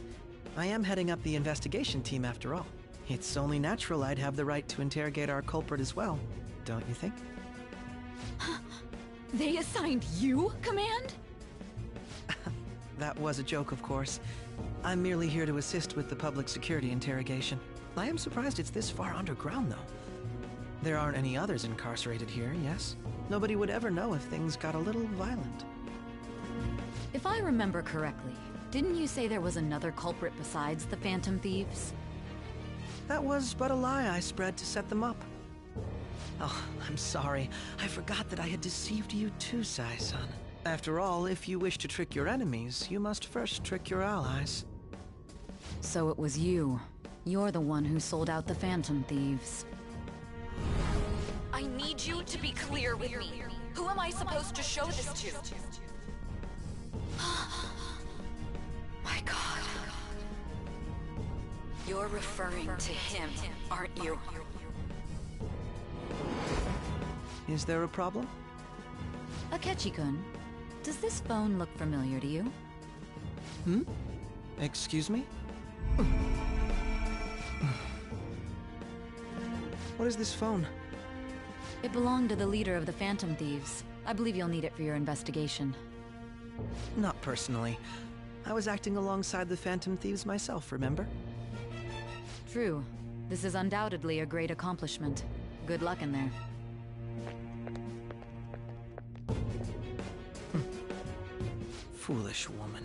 I am heading up the investigation team after all. It's only natural I'd have the right to interrogate our culprit as well, don't you think? They assigned you command? That was a joke, of course. I'm merely here to assist with the public security interrogation. I am surprised it's this far underground, though. There aren't any others incarcerated here, yes? Nobody would ever know if things got a little violent. If I remember correctly, didn't you say there was another culprit besides the Phantom Thieves? That was but a lie I spread to set them up. Oh, I'm sorry. I forgot that I had deceived you too, Sai-san. After all, if you wish to trick your enemies, you must first trick your allies. So it was you. You're the one who sold out the Phantom Thieves. I need you to be clear with me. Who am I supposed to show this to? You're referring to him, aren't you? Is there a problem? Akechi-kun, does this phone look familiar to you? Hmm? Excuse me? What is this phone? It belonged to the leader of the Phantom Thieves. I believe you'll need it for your investigation. Not personally. I was acting alongside the Phantom Thieves myself, remember? True. This is undoubtedly a great accomplishment. Good luck in there. Foolish woman.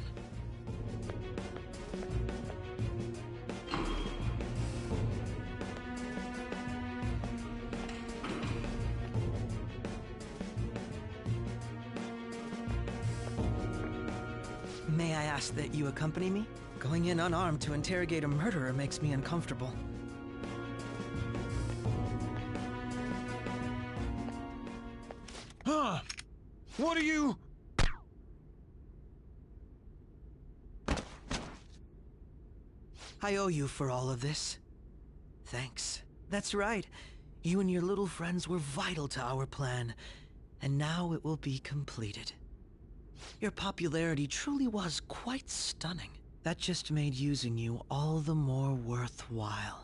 May I ask that you accompany me? Going in unarmed to interrogate a murderer makes me uncomfortable. Huh? What are you... I owe you for all of this. Thanks. That's right. You and your little friends were vital to our plan, and now it will be completed. Your popularity truly was quite stunning. That just made using you all the more worthwhile.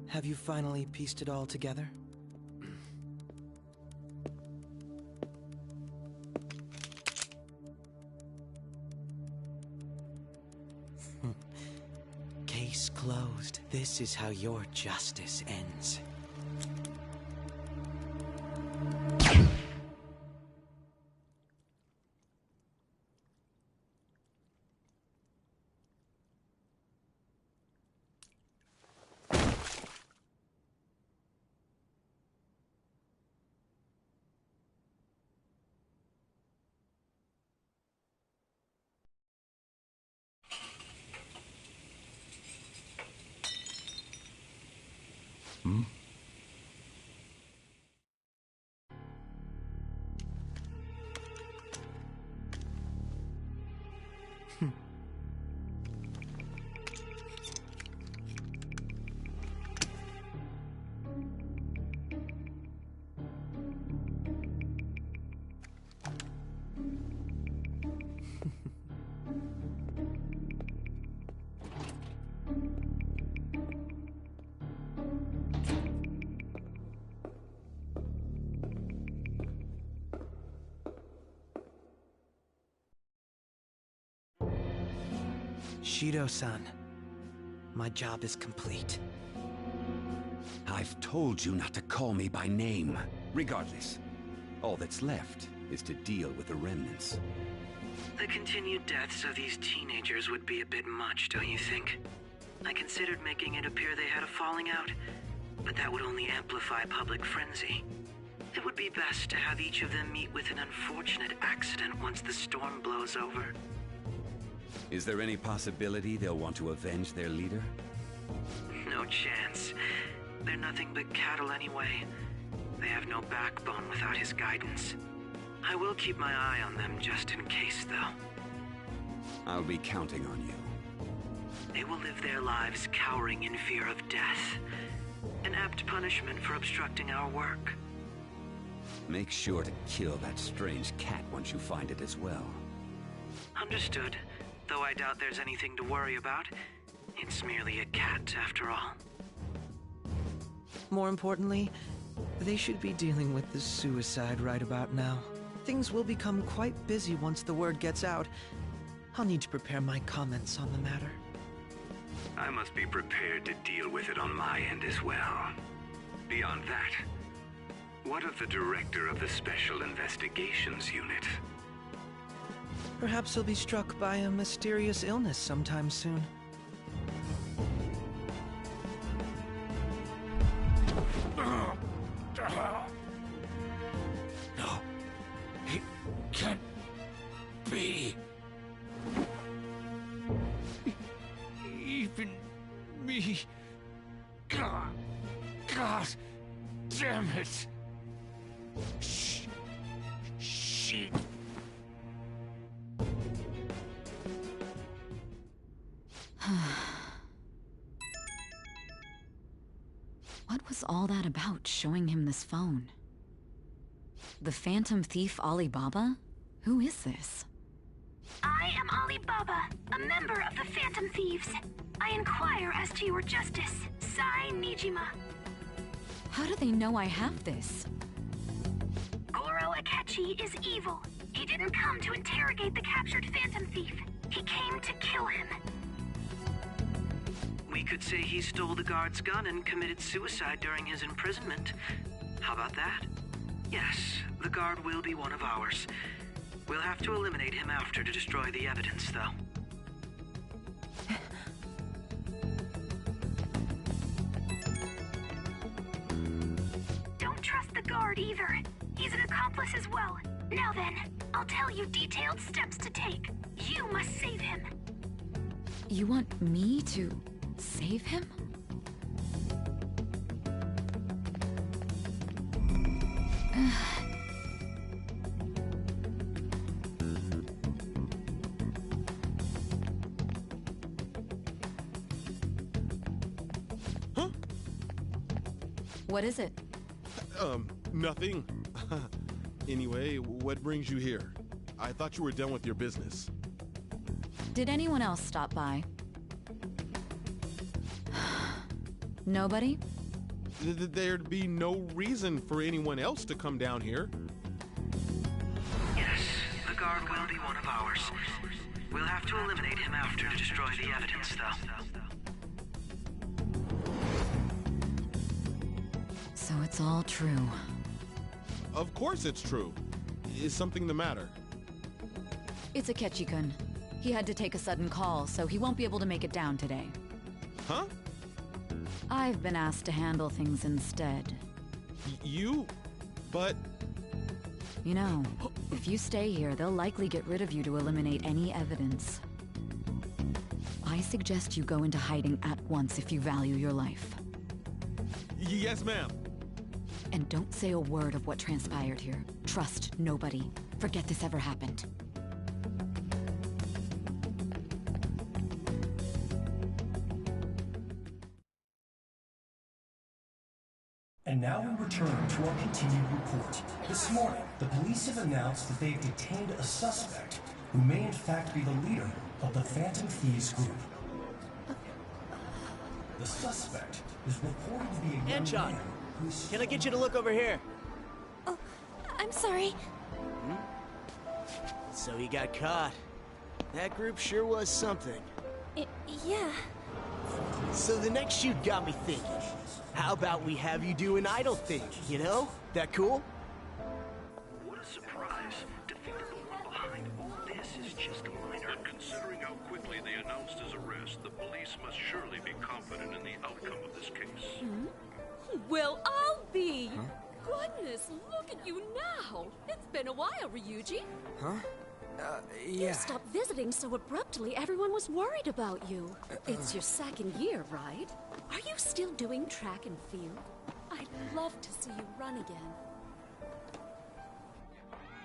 Have you finally pieced it all together? Case closed. This is how your justice ends. Hmm? Shido-san, my job is complete. I've told you not to call me by name. Regardless, all that's left is to deal with the remnants. The continued deaths of these teenagers would be a bit much, don't you think? I considered making it appear they had a falling out, but that would only amplify public frenzy. It would be best to have each of them meet with an unfortunate accident once the storm blows over. Is there any possibility they'll want to avenge their leader? No chance. They're nothing but cattle anyway. They have no backbone without his guidance. I will keep my eye on them just in case, though. I'll be counting on you. They will live their lives cowering in fear of death. An apt punishment for obstructing our work. Make sure to kill that strange cat once you find it as well. Understood. Though I doubt there's anything to worry about. It's merely a cat, after all. More importantly, they should be dealing with the suicide right about now. Things will become quite busy once the word gets out. I'll need to prepare my comments on the matter. I must be prepared to deal with it on my end as well. Beyond that, what of the director of the Special Investigations Unit? Perhaps he'll be struck by a mysterious illness sometime soon. No, it can't be. in me. God damn it. Shit. What was all that about, showing him this phone? The Phantom Thief Alibaba? Who is this? I am Alibaba, a member of the Phantom Thieves. I inquire as to your justice, Sai Nijima. How do they know I have this? Goro Akechi is evil. He didn't come to interrogate the captured Phantom Thief. He came to kill him. We could say he stole the guard's gun and committed suicide during his imprisonment. How about that? Yes, the guard will be one of ours. We'll have to eliminate him after to destroy the evidence, though. Don't trust the guard either. He's an accomplice as well. Now then, I'll tell you detailed steps to take. You must save him. You want me to save him? Huh? What is it? Nothing. Anyway, what brings you here? I thought you were done with your business. Did anyone else stop by? Nobody? There'd be no reason for anyone else to come down here. Yes, the guard will be one of ours. We'll have to eliminate him after to destroy the evidence, though. So it's all true. Of course it's true. Is something the matter? It's Akechi-kun. He had to take a sudden call, so he won't be able to make it down today. Huh? I've been asked to handle things instead. You? But... You know, if you stay here, they'll likely get rid of you to eliminate any evidence. I suggest you go into hiding at once if you value your life. Yes, ma'am. And don't say a word of what transpired here. Trust nobody. Forget this ever happened. And now we return to our continued report. This morning, the police have announced that they've detained a suspect who may in fact be the leader of the Phantom Thieves group. The suspect is reported to be a young Anchon, man who's... can I get you to look over here? Oh, I'm sorry. So he got caught. That group sure was something. Yeah. So the next shoot got me thinking. How about we have you do an idol thing, you know? That cool? What a surprise. To think that the one behind all this is just a minor. And considering how quickly they announced his arrest, the police must surely be confident in the outcome of this case. Well, I'll be! Goodness, look at you now! It's been a while, Ryuji. Huh? You stopped visiting so abruptly, everyone was worried about you. It's your second year, right? Are you still doing track and field? I'd love to see you run again.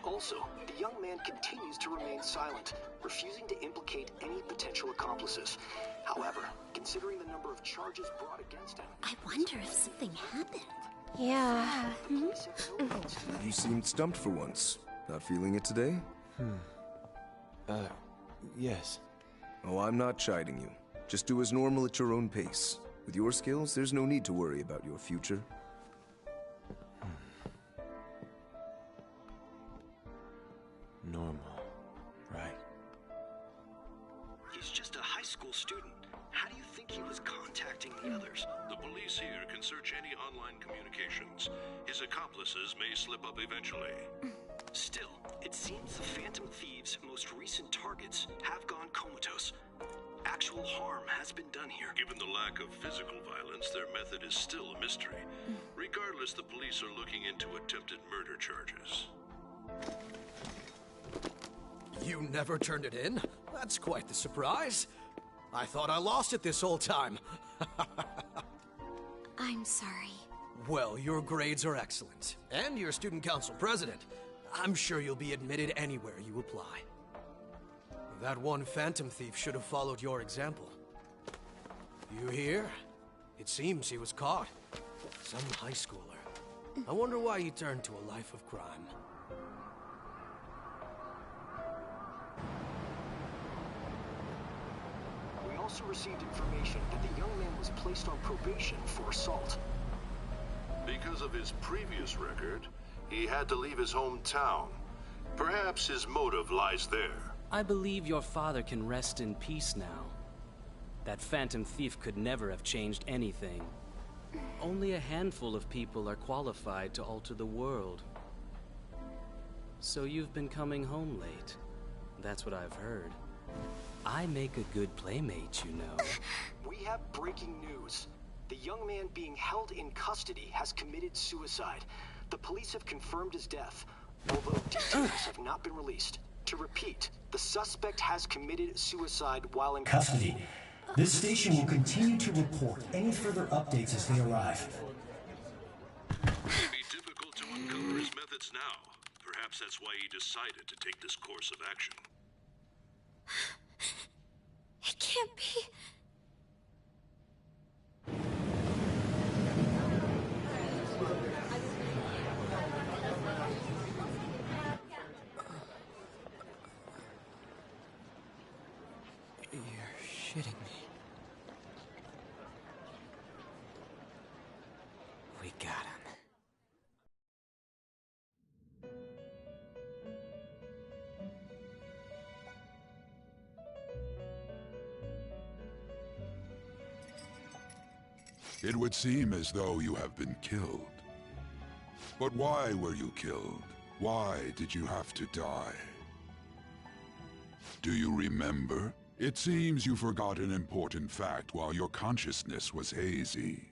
Also, the young man continues to remain silent, refusing to implicate any potential accomplices. However, considering the number of charges brought against him... I wonder if something happened. Yeah. You seemed stumped for once. Not feeling it today? Yes. Oh, I'm not chiding you. Just do as normal at your own pace. With your skills, there's no need to worry about your future. Normal. Right. He's just a high school student. How do you think he was contacting the others? The police here can search any online communications. His accomplices may slip up eventually. Still, it seems the Phantom Thieves' most recent targets have gone comatose. Actual harm has been done here. Given the lack of physical violence, their method is still a mystery. Regardless, the police are looking into attempted murder charges. You never turned it in? That's quite the surprise. I thought I lost it this whole time. I'm sorry. Well, your grades are excellent. And you're student council president. I'm sure you'll be admitted anywhere you apply. That one phantom thief should have followed your example. You hear? It seems he was caught. Some high schooler. I wonder why he turned to a life of crime. We also received information that the young man was placed on probation for assault. Because of his previous record, he had to leave his hometown. Perhaps his motive lies there. I believe your father can rest in peace now. That phantom thief could never have changed anything. Only a handful of people are qualified to alter the world. So you've been coming home late. That's what I've heard. I make a good playmate, you know. We have breaking news. The young man being held in custody has committed suicide. The police have confirmed his death, although details have not been released. To repeat, the suspect has committed suicide while in Custody. This station will continue to report any further updates as they arrive. It may be difficult to uncover his methods now. Perhaps that's why he decided to take this course of action. It can't be. You're shitting me. We got him. It would seem as though you have been killed. But why were you killed? Why did you have to die? Do you remember? It seems you forgot an important fact while your consciousness was hazy.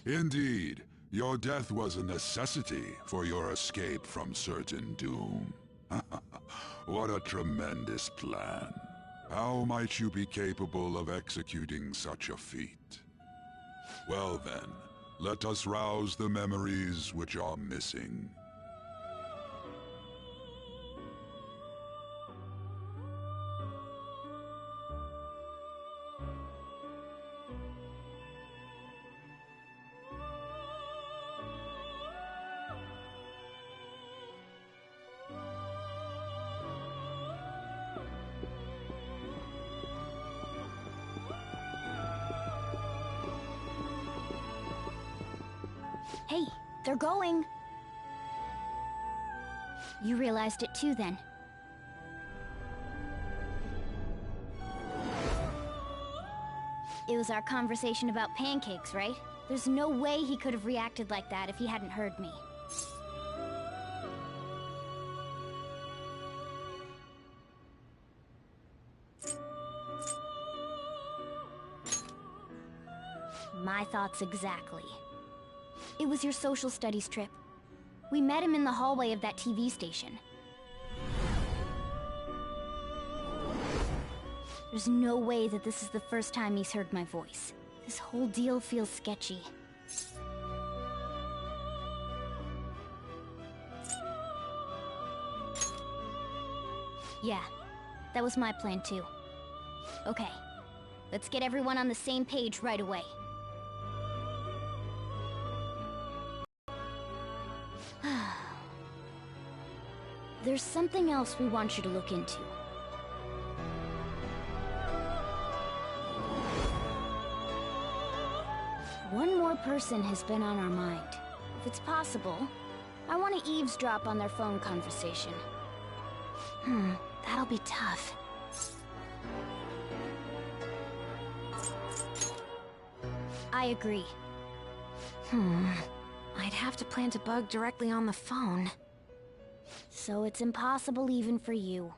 Indeed, your death was a necessity for your escape from certain doom. What a tremendous plan. How might you be capable of executing such a feat? Well then, let us rouse the memories which are missing. Hey, they're going. You realized it too, then. It was our conversation about pancakes, right? There's no way he could have reacted like that if he hadn't heard me. My thoughts exactly. It was your social studies trip. We met him in the hallway of that TV station. There's no way that this is the first time he's heard my voice. This whole deal feels sketchy. Yeah, that was my plan too. Okay, let's get everyone on the same page right away. There's something else we want you to look into. One more person has been on our mind. If it's possible, I want to eavesdrop on their phone conversation. That'll be tough. I agree. I'd have to plant a bug directly on the phone. So it's impossible even for you.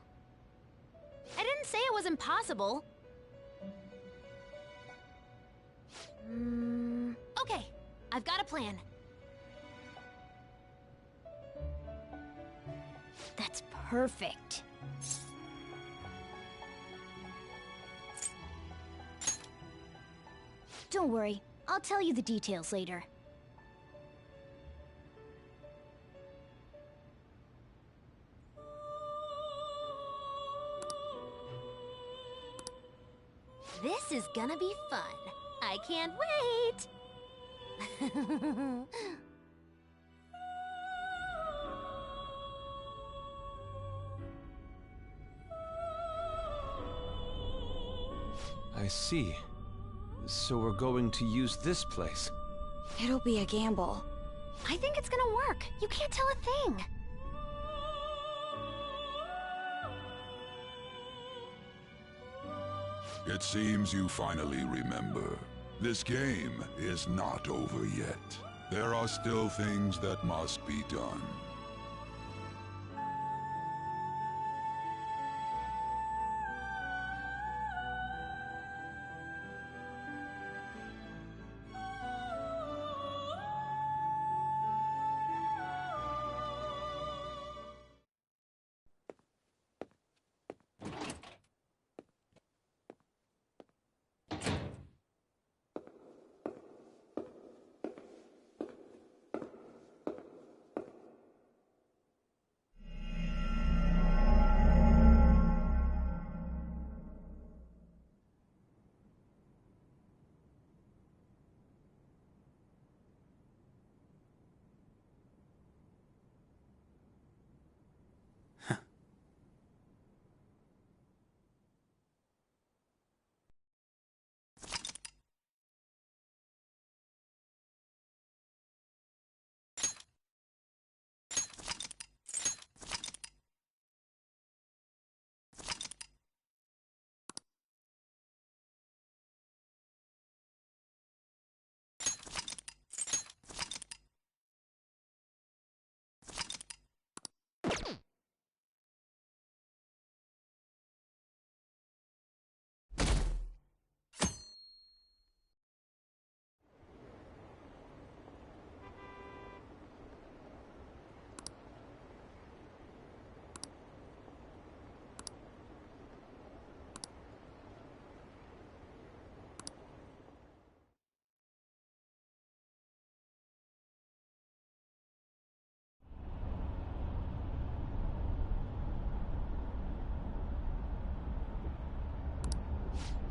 I didn't say it was impossible. Okay, I've got a plan. That's perfect. Don't worry, I'll tell you the details later. This is gonna be fun. I can't wait! I see. So we're going to use this place. It'll be a gamble. I think it's gonna work. You can't tell a thing. It seems you finally remember. This game is not over yet. There are still things that must be done.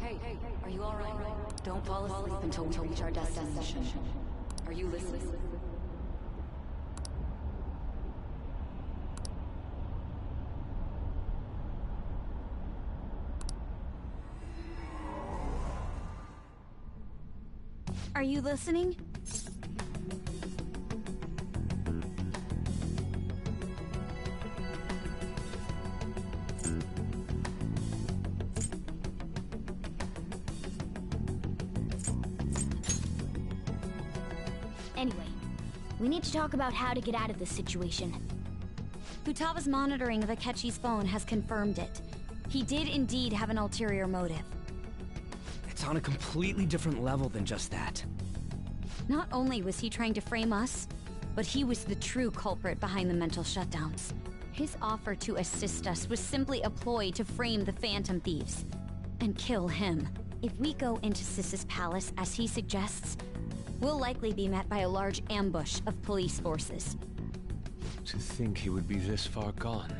Hey, are you alright? Don't fall asleep until we reach our destination. Are you listening? Are you listening? Anyway, we need to talk about how to get out of this situation. Futaga's monitoring of Akechi's phone has confirmed it. He did indeed have an ulterior motive. It's on a completely different level than just that. Not only was he trying to frame us, but he was the true culprit behind the mental shutdowns. His offer to assist us was simply a ploy to frame the Phantom Thieves and kill him. If we go into Sis's palace as he suggests, we'll likely be met by a large ambush of police forces. To think he would be this far gone.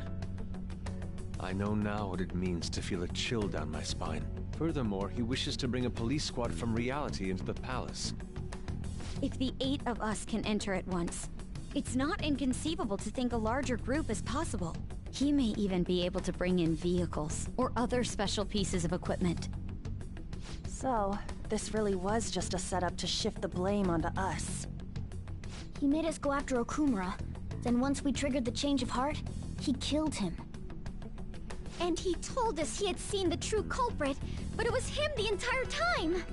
I know now what it means to feel a chill down my spine. Furthermore, he wishes to bring a police squad from reality into the palace. If the 8 of us can enter at once, it's not inconceivable to think a larger group is possible. He may even be able to bring in vehicles or other special pieces of equipment. So, this really was just a setup to shift the blame onto us. He made us go after Okumura. Then once we triggered the change of heart, he killed him. And he told us he had seen the true culprit, but it was him the entire time!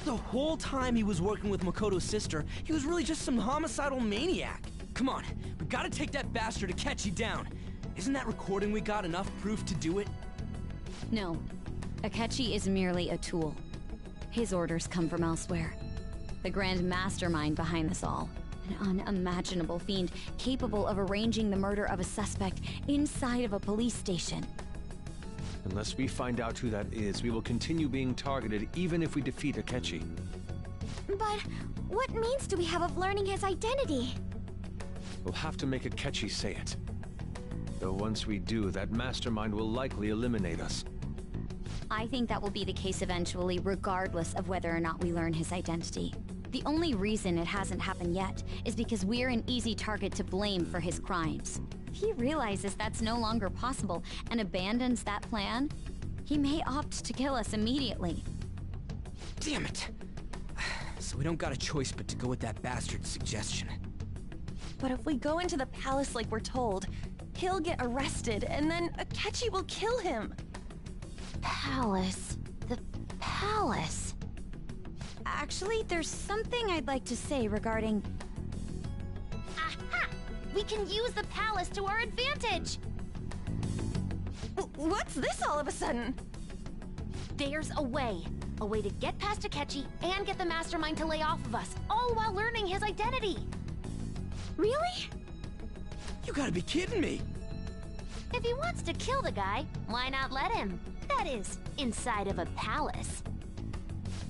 The whole time he was working with Makoto's sister, he was really just some homicidal maniac. Come on, we gotta take that bastard Akechi down. Isn't that recording we got enough proof to do it? No. Akechi is merely a tool. His orders come from elsewhere. The grand mastermind behind this all. An unimaginable fiend capable of arranging the murder of a suspect inside of a police station. Unless we find out who that is, we will continue being targeted even if we defeat Akechi. But what means do we have of learning his identity? We'll have to make Akechi say it. Though once we do, that mastermind will likely eliminate us. I think that will be the case eventually, regardless of whether or not we learn his identity. The only reason it hasn't happened yet is because we're an easy target to blame for his crimes. If he realizes that's no longer possible and abandons that plan, he may opt to kill us immediately. Damn it! So we don't got a choice but to go with that bastard's suggestion. But if we go into the palace like we're told, he'll get arrested, and then Akechi will kill him. Palace. The palace. Actually, there's something I'd like to say regarding... Aha! We can use the palace to our advantage! What's this all of a sudden? There's a way. A way to get past Akechi and get the mastermind to lay off of us, all while learning his identity. Really? You gotta be kidding me! If he wants to kill the guy, why not let him? That is, inside of a palace.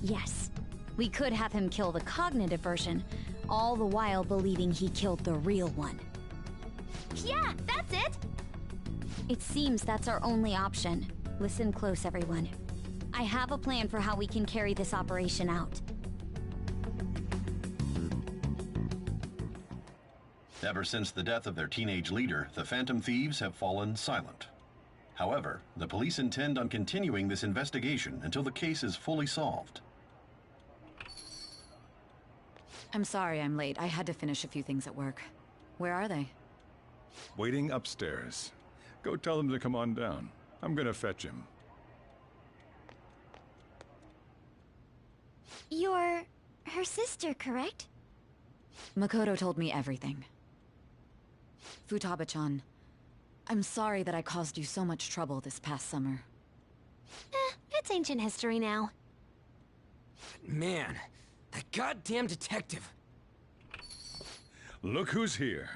Yes. We could have him kill the cognitive version, all the while believing he killed the real one. Yeah, that's it! It seems that's our only option. Listen close, everyone. I have a plan for how we can carry this operation out. Ever since the death of their teenage leader, the Phantom Thieves have fallen silent. However, the police intend on continuing this investigation until the case is fully solved. I'm sorry I'm late. I had to finish a few things at work. Where are they? Waiting upstairs. Go tell them to come on down. I'm gonna fetch him. You're her sister, correct? Makoto told me everything. Futaba-chan, I'm sorry that I caused you so much trouble this past summer. It's ancient history now. Man, that goddamn detective. Look who's here.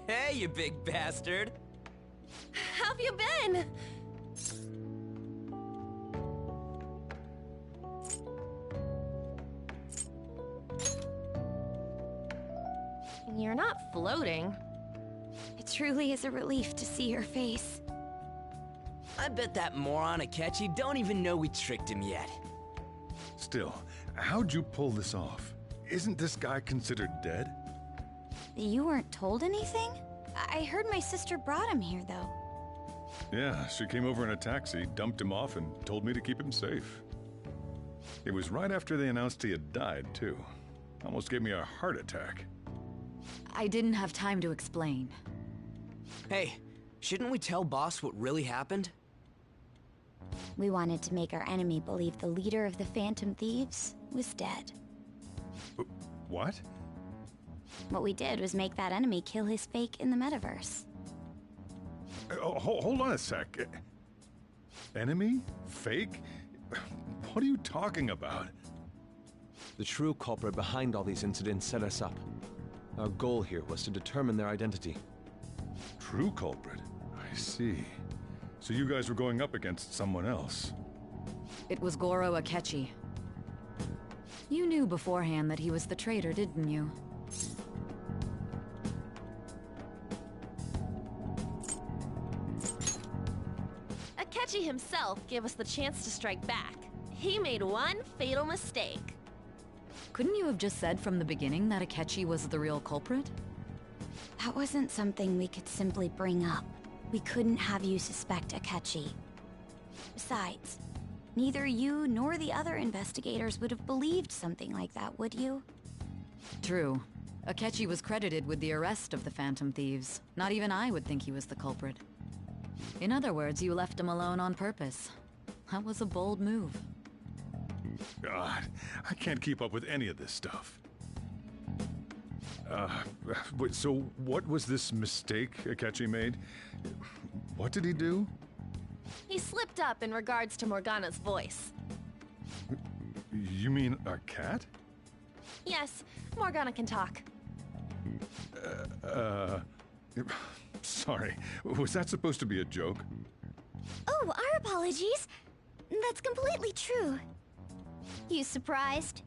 Hey, you big bastard. How have you been? You're not floating. It truly is a relief to see your face. I bet that moron Akechi don't even know we tricked him yet. Still, how'd you pull this off? Isn't this guy considered dead? You weren't told anything? I heard my sister brought him here, though. Yeah, she came over in a taxi, dumped him off, and told me to keep him safe. It was right after they announced he had died, too. Almost gave me a heart attack. I didn't have time to explain. Hey, shouldn't we tell Boss what really happened? We wanted to make our enemy believe the leader of the Phantom Thieves was dead. What? What we did was make that enemy kill his fake in the metaverse. Hold on a sec. Enemy? Fake? What are you talking about? The true culprit behind all these incidents set us up. Our goal here was to determine their identity. True culprit? I see. So you guys were going up against someone else? It was Goro Akechi. You knew beforehand that he was the traitor, didn't you? Akechi himself gave us the chance to strike back. He made one fatal mistake. Couldn't you have just said from the beginning that Akechi was the real culprit? That wasn't something we could simply bring up. We couldn't have you suspect Akechi. Besides, neither you nor the other investigators would have believed something like that, would you? True. Akechi was credited with the arrest of the Phantom Thieves. Not even I would think he was the culprit. In other words, you left him alone on purpose. That was a bold move. God, I can't keep up with any of this stuff. So what was this mistake Akechi made? What did he do? He slipped up in regards to Morgana's voice. You mean a cat? Yes, Morgana can talk. Sorry, was that supposed to be a joke? Oh, our apologies. That's completely true. You surprised?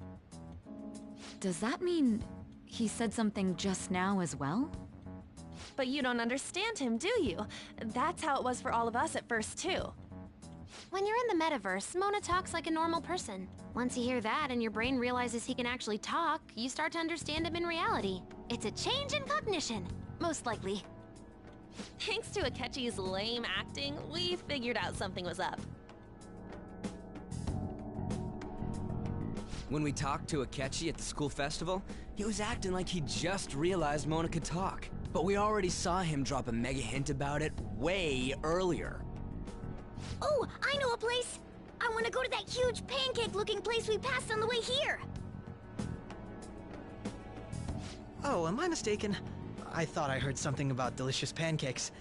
Does that mean he said something just now as well? But you don't understand him, do you? That's how it was for all of us at first, too. When you're in the metaverse, Mona talks like a normal person. Once you hear that and your brain realizes he can actually talk, you start to understand him in reality. It's a change in cognition, most likely. Thanks to Akechi's lame acting, we figured out something was up. When we talked to Akechi at the school festival, he was acting like he just realized Mona could talk. But we already saw him drop a mega hint about it way earlier. Oh, I know a place! I want to go to that huge pancake-looking place we passed on the way here! Oh, am I mistaken? I thought I heard something about delicious pancakes.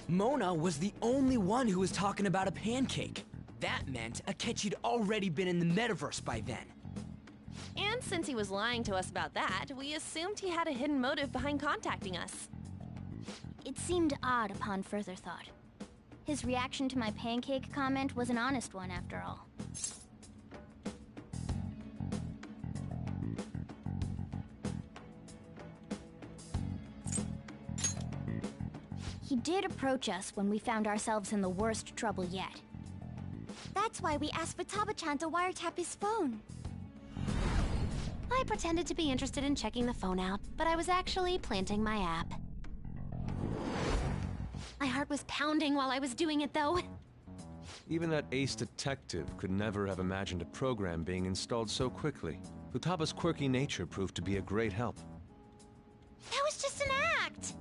Mona was the only one who was talking about a pancake. That meant Akechi'd already been in the metaverse by then. And since he was lying to us about that, we assumed he had a hidden motive behind contacting us. It seemed odd upon further thought. His reaction to my pancake comment was an honest one, after all. He did approach us when we found ourselves in the worst trouble yet. That's why we asked Futaba-chan to wiretap his phone. I pretended to be interested in checking the phone out, but I was actually planting my app. My heart was pounding while I was doing it, though. Even that ace detective could never have imagined a program being installed so quickly. Futaba's quirky nature proved to be a great help. That was just an act!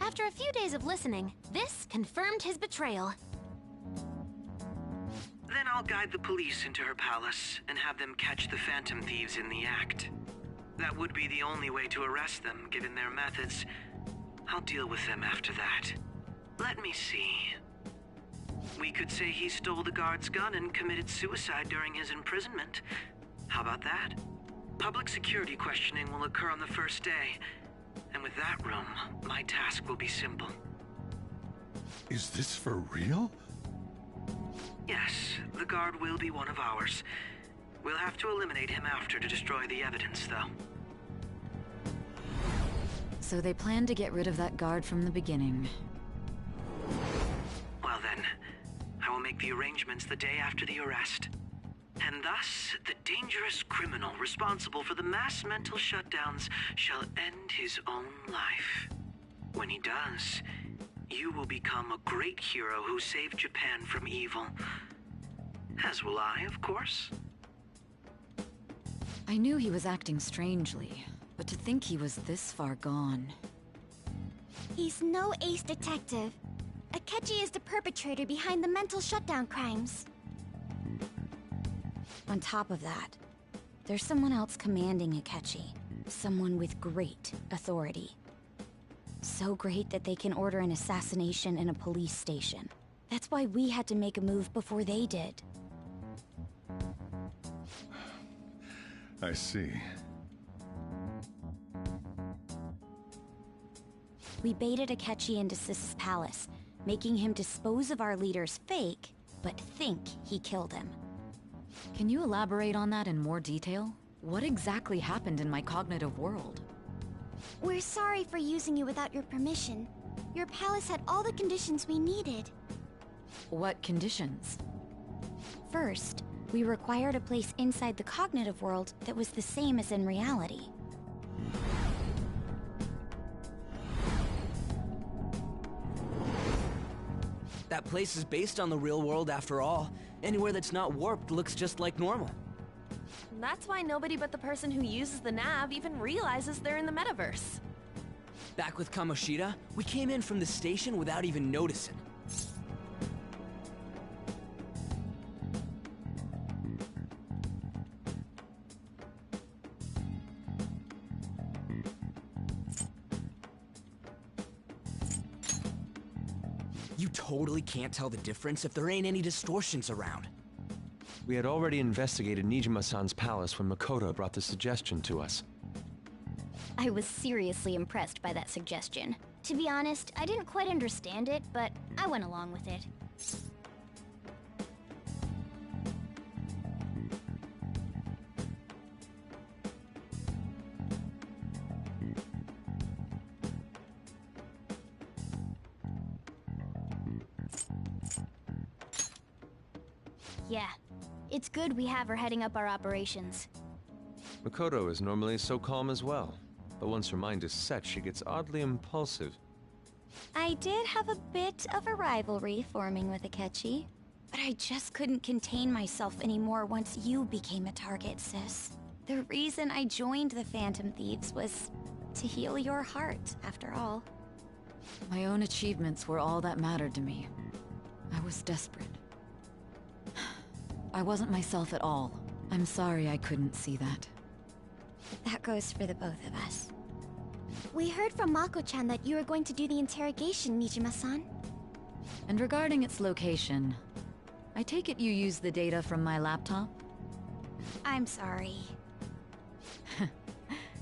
After a few days of listening, this confirmed his betrayal. Then I'll guide the police into her palace and have them catch the Phantom Thieves in the act. That would be the only way to arrest them, given their methods. I'll deal with them after that. Let me see. We could say he stole the guard's gun and committed suicide during his imprisonment. How about that? Public security questioning will occur on the first day. And with that room, my task will be simple. Is this for real? Yes, the guard will be one of ours. We'll have to eliminate him after to destroy the evidence, though. So they planned to get rid of that guard from the beginning. Well then, I will make the arrangements the day after the arrest. And thus, the dangerous criminal responsible for the mass mental shutdowns shall end his own life. When he does, you will become a great hero who saved Japan from evil. As will I, of course. I knew he was acting strangely, but to think he was this far gone. He's no ace detective. Akechi is the perpetrator behind the mental shutdown crimes. On top of that, there's someone else commanding Akechi. Someone with great authority. So great that they can order an assassination in a police station. That's why we had to make a move before they did. I see. We baited Akechi into Sis's palace, making him dispose of our leader's fake, but think he killed him. Can you elaborate on that in more detail? What exactly happened in my cognitive world? We're sorry for using you without your permission. Your palace had all the conditions we needed. What conditions? First, we required a place inside the cognitive world that was the same as in reality. That place is based on the real world after all. Anywhere that's not warped looks just like normal. That's why nobody but the person who uses the nav even realizes they're in the metaverse. Back with Kamoshida, we came in from the station without even noticing. You totally can't tell the difference if there ain't any distortions around. We had already investigated Nijima-san's palace when Makoto brought the suggestion to us. I was seriously impressed by that suggestion. To be honest, I didn't quite understand it, but I went along with it. Yeah, it's good we have her heading up our operations. Makoto is normally so calm as well, but once her mind is set, she gets oddly impulsive. I did have a bit of a rivalry forming with Akechi, but I just couldn't contain myself anymore once you became a target, sis. The reason I joined the Phantom Thieves was to heal your heart, after all. My own achievements were all that mattered to me. I was desperate. I wasn't myself at all. I'm sorry I couldn't see that. That goes for the both of us. We heard from Mako-chan that you were going to do the interrogation, Nijima-san. And regarding its location, I take it you used the data from my laptop? I'm sorry.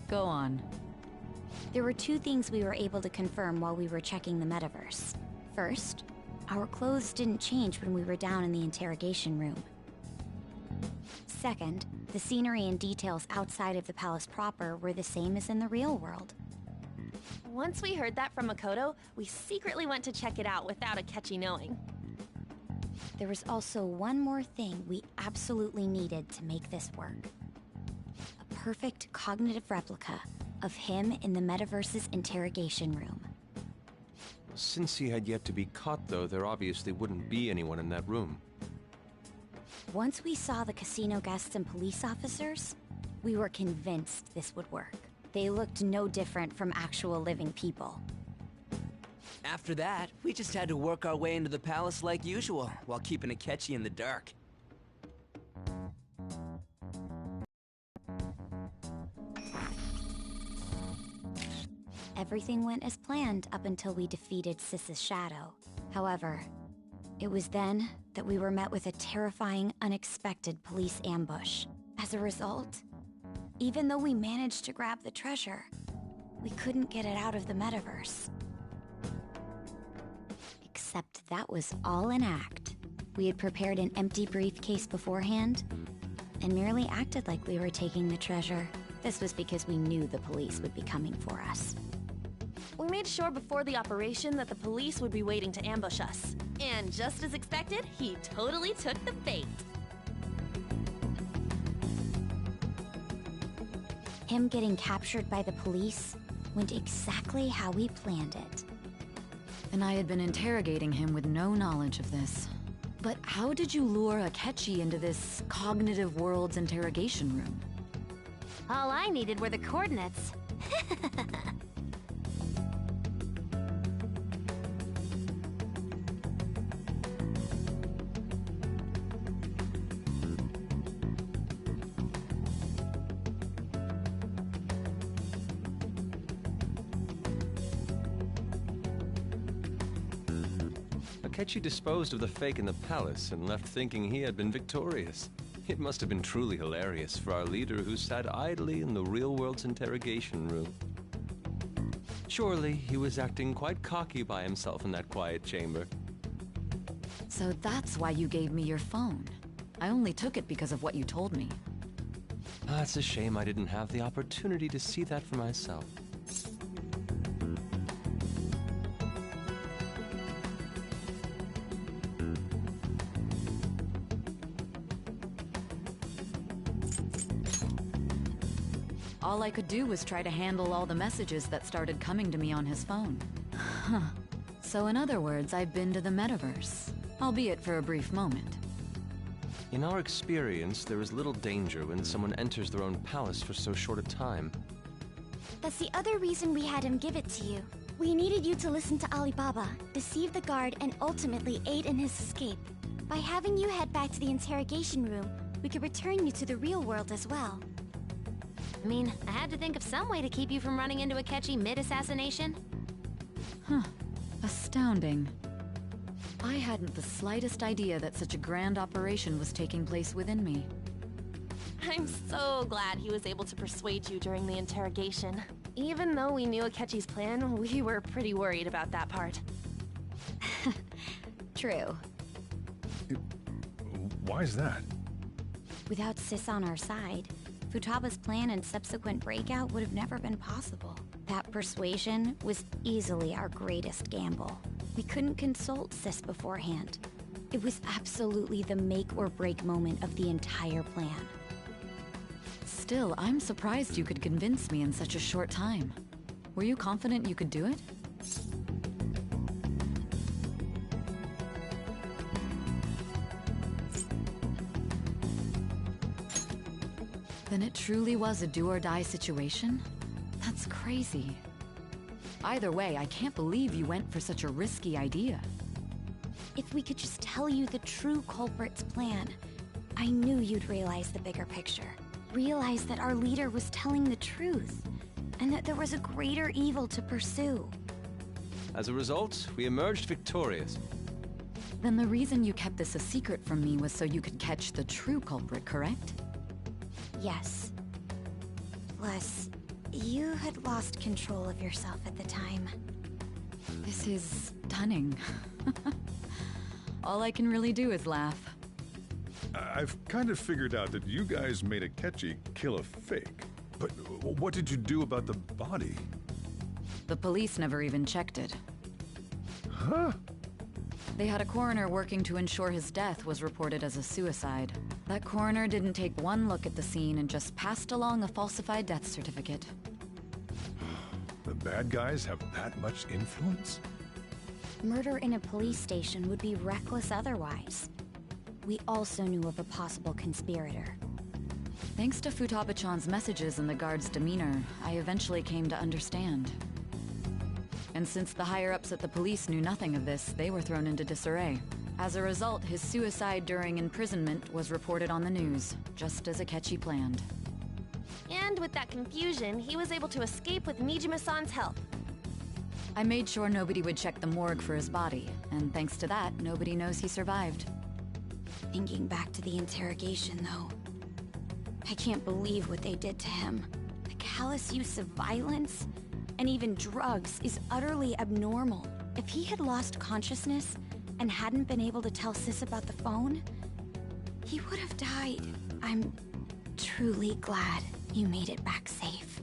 Go on. There were two things we were able to confirm while we were checking the metaverse. First, our clothes didn't change when we were down in the interrogation room. Second, the scenery and details outside of the palace proper were the same as in the real world. Once we heard that from Makoto, we secretly went to check it out without Akechi knowing. There was also one more thing we absolutely needed to make this work. A perfect cognitive replica of him in the metaverse's interrogation room. Since he had yet to be caught, though, there obviously wouldn't be anyone in that room. Once we saw the casino guests and police officers, we were convinced this would work. They looked no different from actual living people. After that, we just had to work our way into the palace like usual, while keeping Akechi in the dark. Everything went as planned up until we defeated Sis's shadow. However, it was then that we were met with a terrifying, unexpected police ambush. As a result, even though we managed to grab the treasure, we couldn't get it out of the metaverse. Except that was all an act. We had prepared an empty briefcase beforehand, and merely acted like we were taking the treasure. This was because we knew the police would be coming for us. We made sure before the operation that the police would be waiting to ambush us. And just as expected, he totally took the bait. Him getting captured by the police went exactly how we planned it. And I had been interrogating him with no knowledge of this. But how did you lure Akechi into this cognitive world's interrogation room? All I needed were the coordinates. Akechi disposed of the fake in the palace and left thinking he had been victorious. It must have been truly hilarious for our leader who sat idly in the real world's interrogation room. Surely he was acting quite cocky by himself in that quiet chamber. So that's why you gave me your phone. I only took it because of what you told me. It's a shame I didn't have the opportunity to see that for myself. All I could do was try to handle all the messages that started coming to me on his phone. Huh. So in other words, I've been to the metaverse, albeit for a brief moment. In our experience, there is little danger when someone enters their own palace for so short a time. That's the other reason we had him give it to you. We needed you to listen to Alibaba, deceive the guard, and ultimately aid in his escape. By having you head back to the interrogation room, we could return you to the real world as well. I mean, I had to think of some way to keep you from running into Akechi mid-assassination. Huh. Astounding. I hadn't the slightest idea that such a grand operation was taking place within me. I'm so glad he was able to persuade you during the interrogation. Even though we knew Akechi's plan, we were pretty worried about that part. True. Why is that? Without Sis on our side, Futaba's plan and subsequent breakout would have never been possible. That persuasion was easily our greatest gamble. We couldn't consult Sis beforehand. It was absolutely the make or break moment of the entire plan. Still, I'm surprised you could convince me in such a short time. Were you confident you could do it? Then it truly was a do-or-die situation? That's crazy. Either way, I can't believe you went for such a risky idea. If we could just tell you the true culprit's plan, I knew you'd realize the bigger picture. Realize that our leader was telling the truth, and that there was a greater evil to pursue. As a result, we emerged victorious. Then the reason you kept this a secret from me was so you could catch the true culprit, correct? Yes. Plus, you had lost control of yourself at the time. This is stunning. All I can really do is laugh. I've kind of figured out that you guys made Akechi kill a fake. But what did you do about the body? The police never even checked it. Huh? They had a coroner working to ensure his death was reported as a suicide. That coroner didn't take one look at the scene and just passed along a falsified death certificate. The bad guys have that much influence? Murder in a police station would be reckless otherwise. We also knew of a possible conspirator. Thanks to Futaba-chan's messages and the guard's demeanor, I eventually came to understand. And since the higher-ups at the police knew nothing of this, they were thrown into disarray. As a result, his suicide during imprisonment was reported on the news, just as Akechi planned. And with that confusion, he was able to escape with Nijima-san's help. I made sure nobody would check the morgue for his body, and thanks to that, nobody knows he survived. Thinking back to the interrogation, though, I can't believe what they did to him. The callous use of violence, and even drugs, is utterly abnormal. If he had lost consciousness and hadn't been able to tell Sis about the phone, he would have died. I'm truly glad you made it back safe.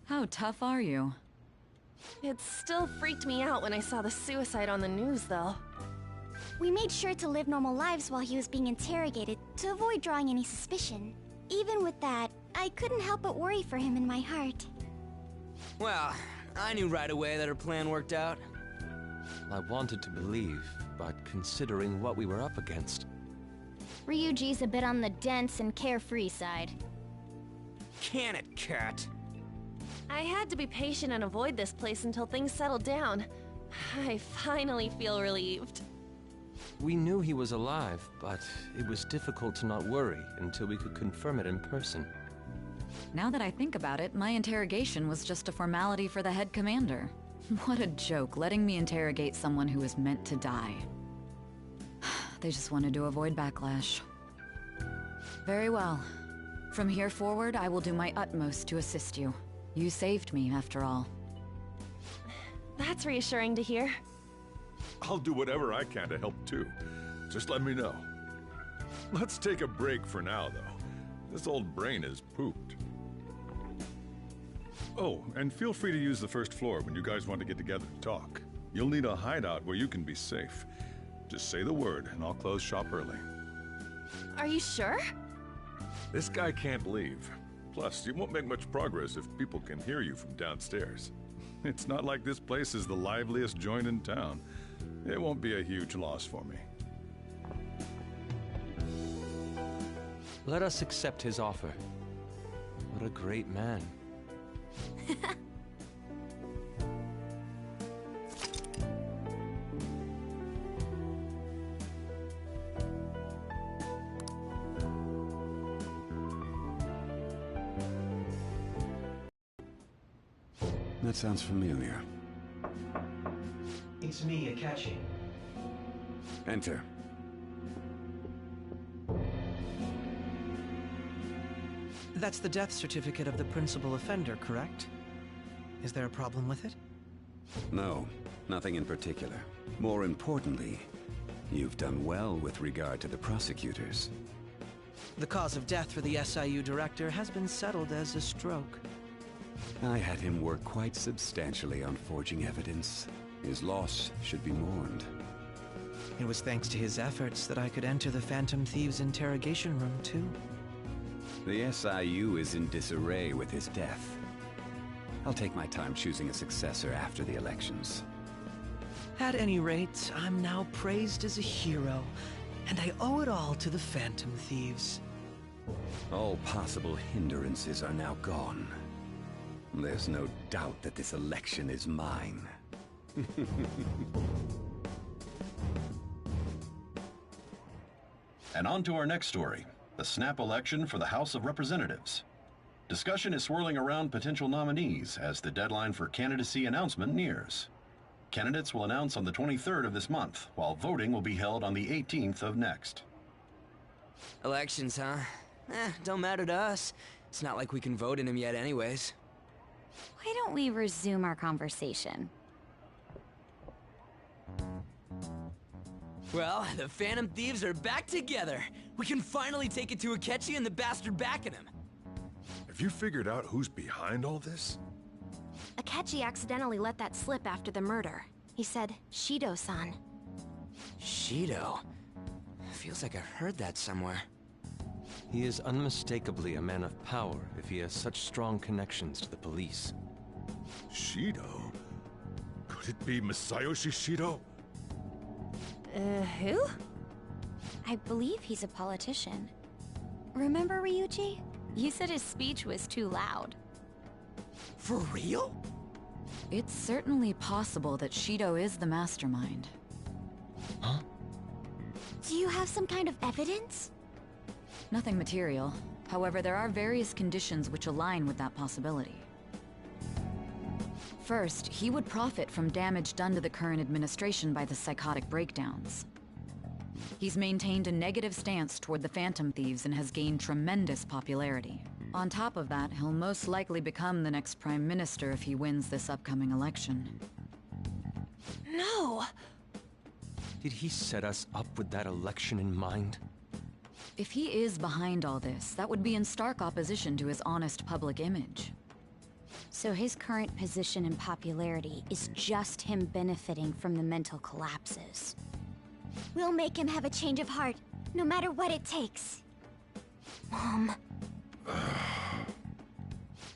How tough are you? It still freaked me out when I saw the suicide on the news, though. We made sure to live normal lives while he was being interrogated to avoid drawing any suspicion. Even with that, I couldn't help but worry for him in my heart. Well, I knew right away that her plan worked out. I wanted to believe, but considering what we were up against... Ryuji's a bit on the dense and carefree side. Can it, Cat? I had to be patient and avoid this place until things settled down. I finally feel relieved. We knew he was alive, but it was difficult to not worry until we could confirm it in person. Now that I think about it, my interrogation was just a formality for the head commander. What a joke, letting me interrogate someone who was meant to die. They just wanted to avoid backlash. Very well. From here forward, I will do my utmost to assist you. You saved me, after all. That's reassuring to hear. I'll do whatever I can to help too. Just let me know. Let's take a break for now, though. This old brain is pooped. Oh, and feel free to use the first floor when you guys want to get together and talk. You'll need a hideout where you can be safe. Just say the word, and I'll close shop early. Are you sure? This guy can't leave. Plus, you won't make much progress if people can hear you from downstairs. It's not like this place is the liveliest joint in town. It won't be a huge loss for me. Let us accept his offer. What a great man. That sounds familiar. It's me, Akechi. Enter. That's the death certificate of the principal offender, correct? Is there a problem with it? No, nothing in particular. More importantly, you've done well with regard to the prosecutors. The cause of death for the SIU director has been settled as a stroke. I had him work quite substantially on forging evidence. His loss should be mourned. It was thanks to his efforts that I could enter the Phantom Thieves' interrogation room, too. The SIU is in disarray with his death. I'll take my time choosing a successor after the elections. At any rate, I'm now praised as a hero, and I owe it all to the Phantom Thieves. All possible hindrances are now gone. There's no doubt that this election is mine. And on to our next story, the snap election for the House of Representatives. Discussion is swirling around potential nominees as the deadline for candidacy announcement nears. Candidates will announce on the 23rd of this month, while voting will be held on the 18th of next. Elections, huh? Don't matter to us. It's not like we can vote in them yet anyways. Why don't we resume our conversation? Well, the Phantom Thieves are back together. We can finally take it to Akechi and the bastard backing him. Have you figured out who's behind all this? Akechi accidentally let that slip after the murder. He said, Shido-san. Shido? Feels like I've heard that somewhere. He is unmistakably a man of power if he has such strong connections to the police. Shido? Could it be Masayoshi Shido? Who? I believe he's a politician. Remember, Ryuji? You said his speech was too loud. For real? It's certainly possible that Shido is the mastermind. Huh? Do you have some kind of evidence? Nothing material. However, there are various conditions which align with that possibility. First, he would profit from damage done to the current administration by the psychotic breakdowns. He's maintained a negative stance toward the Phantom Thieves and has gained tremendous popularity. On top of that, he'll most likely become the next Prime Minister if he wins this upcoming election. No! Did he set us up with that election in mind? If he is behind all this, that would be in stark opposition to his honest public image. So his current position and popularity is just him benefiting from the mental collapses. We'll make him have a change of heart, no matter what it takes. Mom.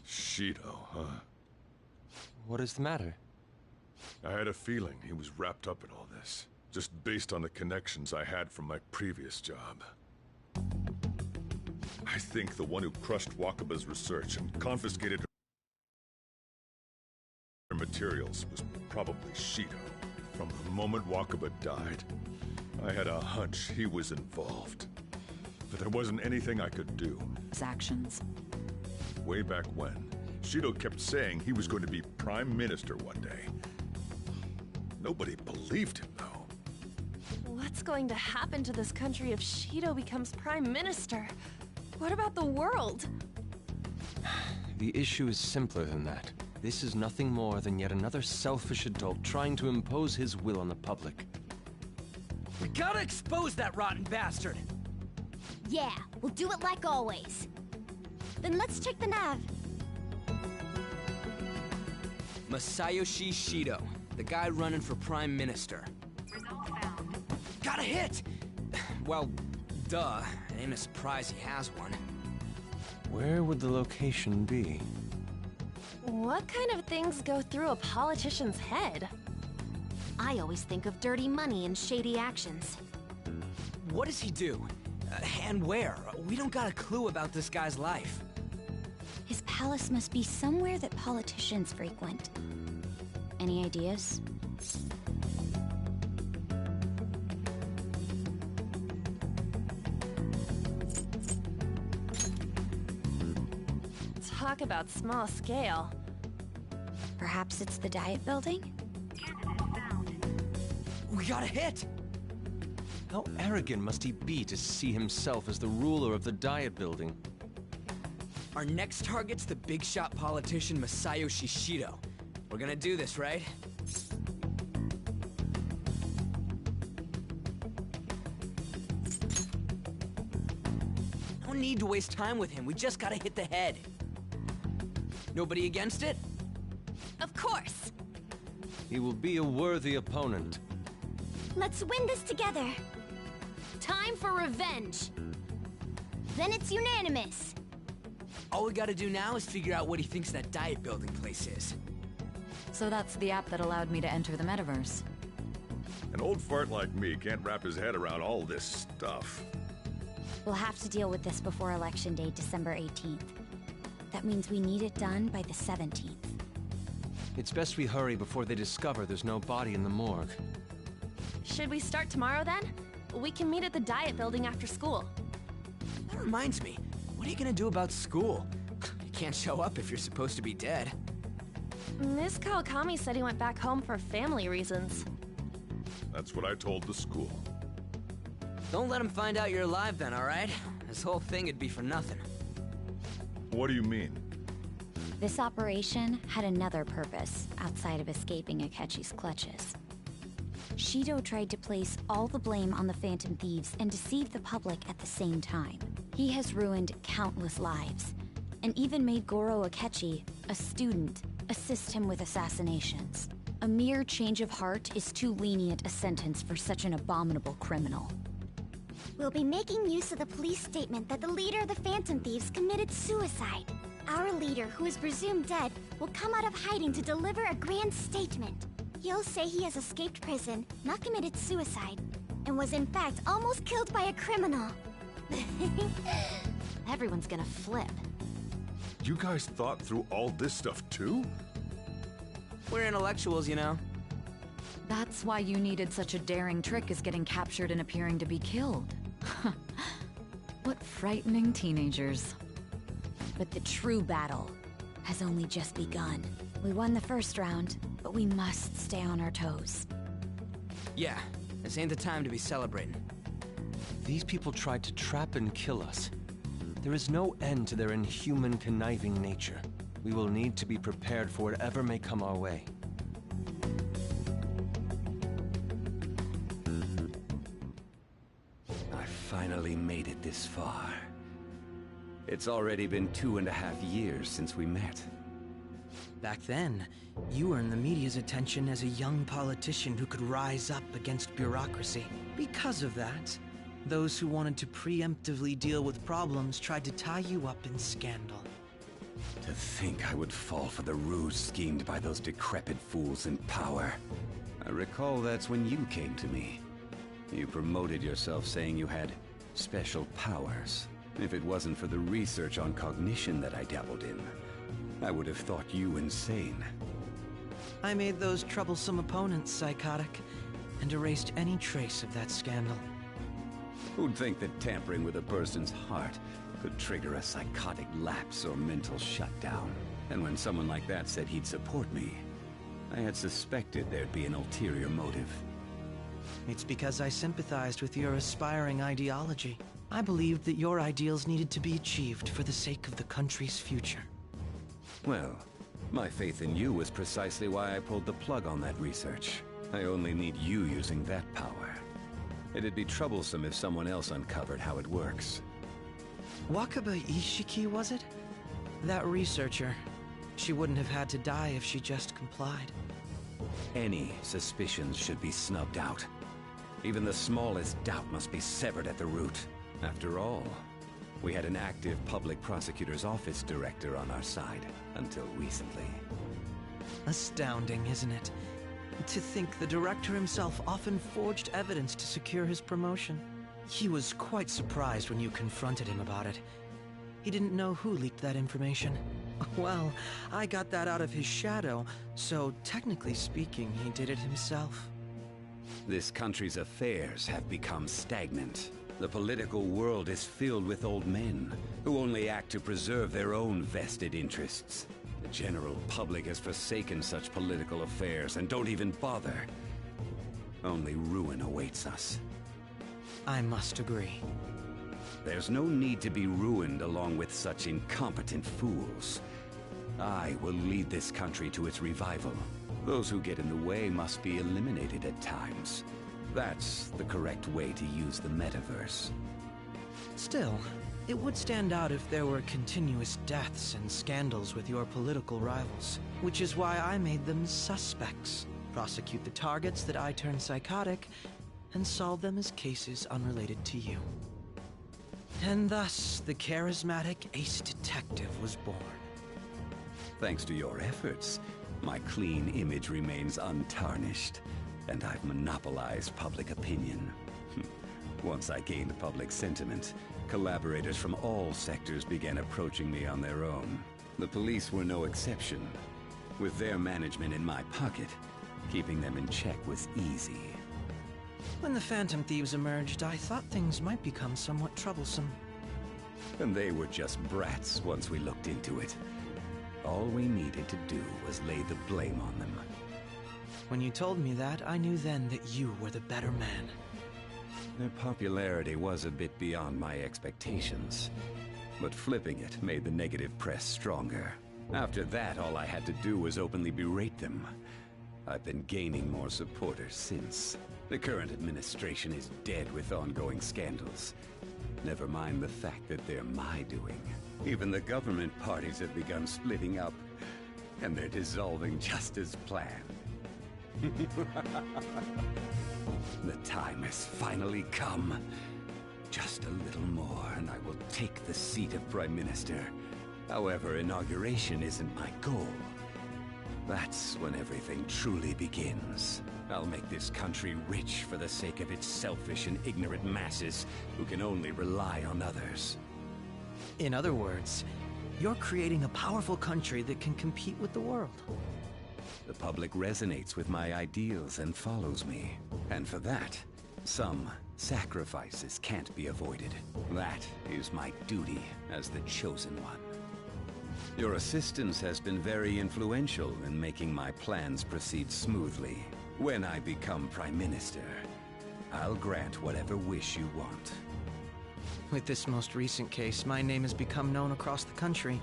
Shido, huh? What is the matter? I had a feeling he was wrapped up in all this, just based on the connections I had from my previous job. I think the one who crushed Wakaba's research and confiscated her materials was probably Shido. From the moment Wakaba died, I had a hunch he was involved. But there wasn't anything I could do. His actions. Way back when, Shido kept saying he was going to be Prime Minister one day. Nobody believed him, though. What's going to happen to this country if Shido becomes Prime Minister? What about the world? The issue is simpler than that. This is nothing more than yet another selfish adult trying to impose his will on the public. We gotta expose that rotten bastard! Yeah, we'll do it like always. Then let's check the nav. Masayoshi Shido, the guy running for Prime Minister. Results found. Got a hit! Well, duh. It ain't a surprise he has one. Where would the location be? What kind of things go through a politician's head? I always think of dirty money and shady actions. What does he do? And where? We don't got a clue about this guy's life. His palace must be somewhere that politicians frequent. Any ideas? Talk about small scale. Perhaps it's the Diet Building? We got a hit! How arrogant must he be to see himself as the ruler of the Diet Building? Our next target's the big shot politician Masayoshi Shido. We're gonna do this, right? No need to waste time with him. We just gotta hit the head. Nobody against it? Of course. He will be a worthy opponent. Let's win this together. Time for revenge. Then it's unanimous. All we gotta do now is figure out what he thinks that diet building place is. So that's the app that allowed me to enter the metaverse. An old fart like me can't wrap his head around all this stuff. We'll have to deal with this before Election Day, December 18th. That means we need it done by the 17th. It's best we hurry before they discover there's no body in the morgue. Should we start tomorrow then? We can meet at the diet building after school. That reminds me, what are you gonna do about school? You can't show up if you're supposed to be dead. Miss Kawakami said he went back home for family reasons. That's what I told the school. Don't let him find out you're alive then, alright? This whole thing would be for nothing. What do you mean? This operation had another purpose outside of escaping Akechi's clutches. Shido tried to place all the blame on the Phantom Thieves and deceive the public at the same time. He has ruined countless lives, and even made Goro Akechi, a student, assist him with assassinations. A mere change of heart is too lenient a sentence for such an abominable criminal. We'll be making use of the police statement that the leader of the Phantom Thieves committed suicide. Our leader, who is presumed dead, will come out of hiding to deliver a grand statement. He'll say he has escaped prison, not committed suicide, and was in fact almost killed by a criminal. Everyone's gonna flip. You guys thought through all this stuff too? We're intellectuals, you know. That's why you needed such a daring trick as getting captured and appearing to be killed. What frightening teenagers. But the true battle has only just begun. We won the first round, but we must stay on our toes. Yeah, this ain't the time to be celebrating. These people tried to trap and kill us. There is no end to their inhuman, conniving nature. We will need to be prepared for whatever may come our way. I finally made it this far. It's already been 2.5 years since we met. Back then, you earned the media's attention as a young politician who could rise up against bureaucracy. Because of that, those who wanted to preemptively deal with problems tried to tie you up in scandal. To think I would fall for the ruse schemed by those decrepit fools in power. I recall that's when you came to me. You promoted yourself saying you had special powers. If it wasn't for the research on cognition that I dabbled in, I would have thought you insane. I made those troublesome opponents psychotic, and erased any trace of that scandal. Who'd think that tampering with a person's heart could trigger a psychotic lapse or mental shutdown? And when someone like that said he'd support me, I had suspected there'd be an ulterior motive. It's because I sympathized with your aspiring ideology. I believed that your ideals needed to be achieved for the sake of the country's future. Well, my faith in you was precisely why I pulled the plug on that research. I only need you using that power. It'd be troublesome if someone else uncovered how it works. Wakaba Ishiki, was it? That researcher. She wouldn't have had to die if she just complied. Any suspicions should be snubbed out. Even the smallest doubt must be severed at the root. After all, we had an active public prosecutor's office director on our side, until recently. Astounding, isn't it? To think the director himself often forged evidence to secure his promotion. He was quite surprised when you confronted him about it. He didn't know who leaked that information. Well, I got that out of his shadow, so technically speaking, he did it himself. This country's affairs have become stagnant. The political world is filled with old men who only act to preserve their own vested interests. The general public has forsaken such political affairs and don't even bother. Only ruin awaits us. I must agree. There's no need to be ruined along with such incompetent fools. I will lead this country to its revival. Those who get in the way must be eliminated at times. That's the correct way to use the metaverse. Still, it would stand out if there were continuous deaths and scandals with your political rivals, which is why I made them suspects. Prosecute the targets that I turn psychotic, and solve them as cases unrelated to you. And thus, the charismatic ace detective was born. Thanks to your efforts, my clean image remains untarnished, and I've monopolized public opinion. Once I gained public sentiment, collaborators from all sectors began approaching me on their own. The police were no exception. With their management in my pocket, keeping them in check was easy. When the Phantom Thieves emerged, I thought things might become somewhat troublesome. And they were just brats once we looked into it. All we needed to do was lay the blame on them. When you told me that, I knew then that you were the better man. Their popularity was a bit beyond my expectations, but flipping it made the negative press stronger. After that, all I had to do was openly berate them. I've been gaining more supporters since. The current administration is dead with ongoing scandals. Never mind the fact that they're my doing. Even the government parties have begun splitting up, and they're dissolving just as planned. The time has finally come. Just a little more, and I will take the seat of Prime Minister. However, inauguration isn't my goal. That's when everything truly begins. I'll make this country rich for the sake of its selfish and ignorant masses who can only rely on others. In other words, you're creating a powerful country that can compete with the world. The public resonates with my ideals and follows me. And for that, some sacrifices can't be avoided. That is my duty as the Chosen One. Your assistance has been very influential in making my plans proceed smoothly. When I become Prime Minister, I'll grant whatever wish you want. With this most recent case, my name has become known across the country,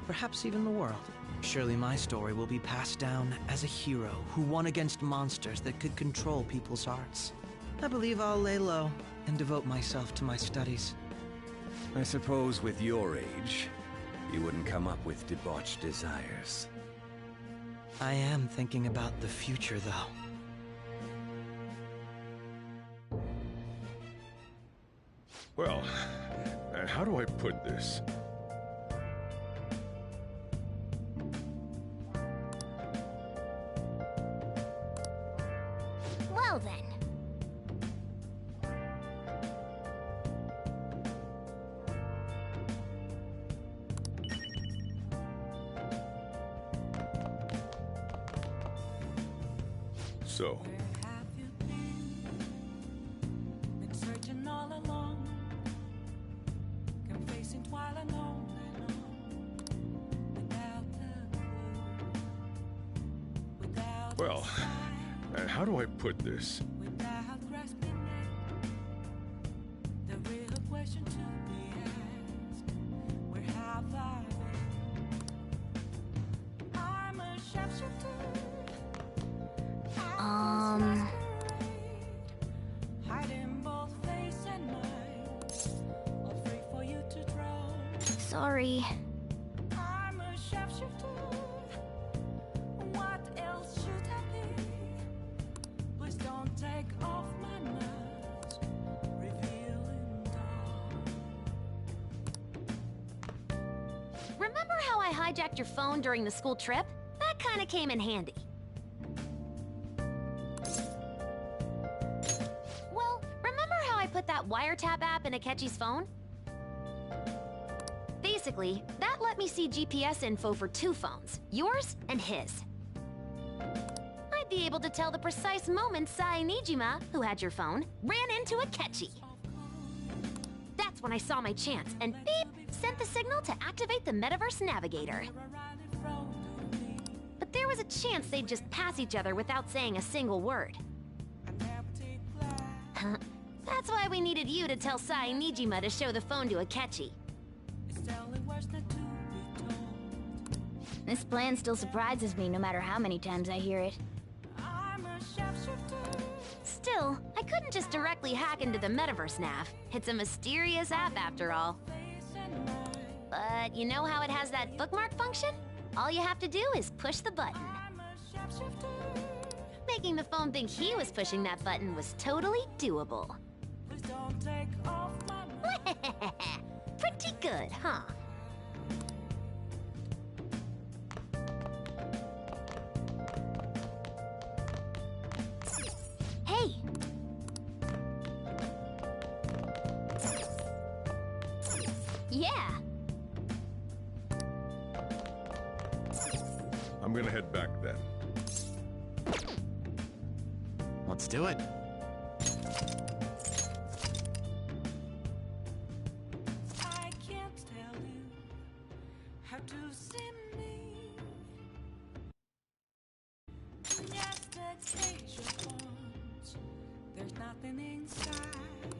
perhaps even the world. Surely my story will be passed down as a hero who won against monsters that could control people's hearts. I believe I'll lay low and devote myself to my studies. I suppose with your age, you wouldn't come up with debauched desires. I am thinking about the future, though. Well, how do I put this? Well then. So, well, how do I put this? Sorry. Remember how I hijacked your phone during the school trip? That kinda came in handy. Well, remember how I put that wiretap app in Akechi's phone? Basically, that let me see GPS info for 2 phones, yours and his. I'd be able to tell the precise moment Sai Nijima, who had your phone, ran into Akechi. That's when I saw my chance, and beep, sent the signal to activate the Metaverse Navigator. But there was a chance they'd just pass each other without saying a single word. That's why we needed you to tell Sai Nijima to show the phone to Akechi. This plan still surprises me no matter how many times I hear it. Still, I couldn't just directly hack into the metaverse nav. It's a mysterious app after all. But you know how it has that bookmark function? All you have to do is push the button. Making the phone think he was pushing that button was totally doable. Pretty good, huh? Hey! Yeah! I'm gonna head back then. Let's do it. I can't tell you how to see me. Just a cage of bones. There's nothing inside.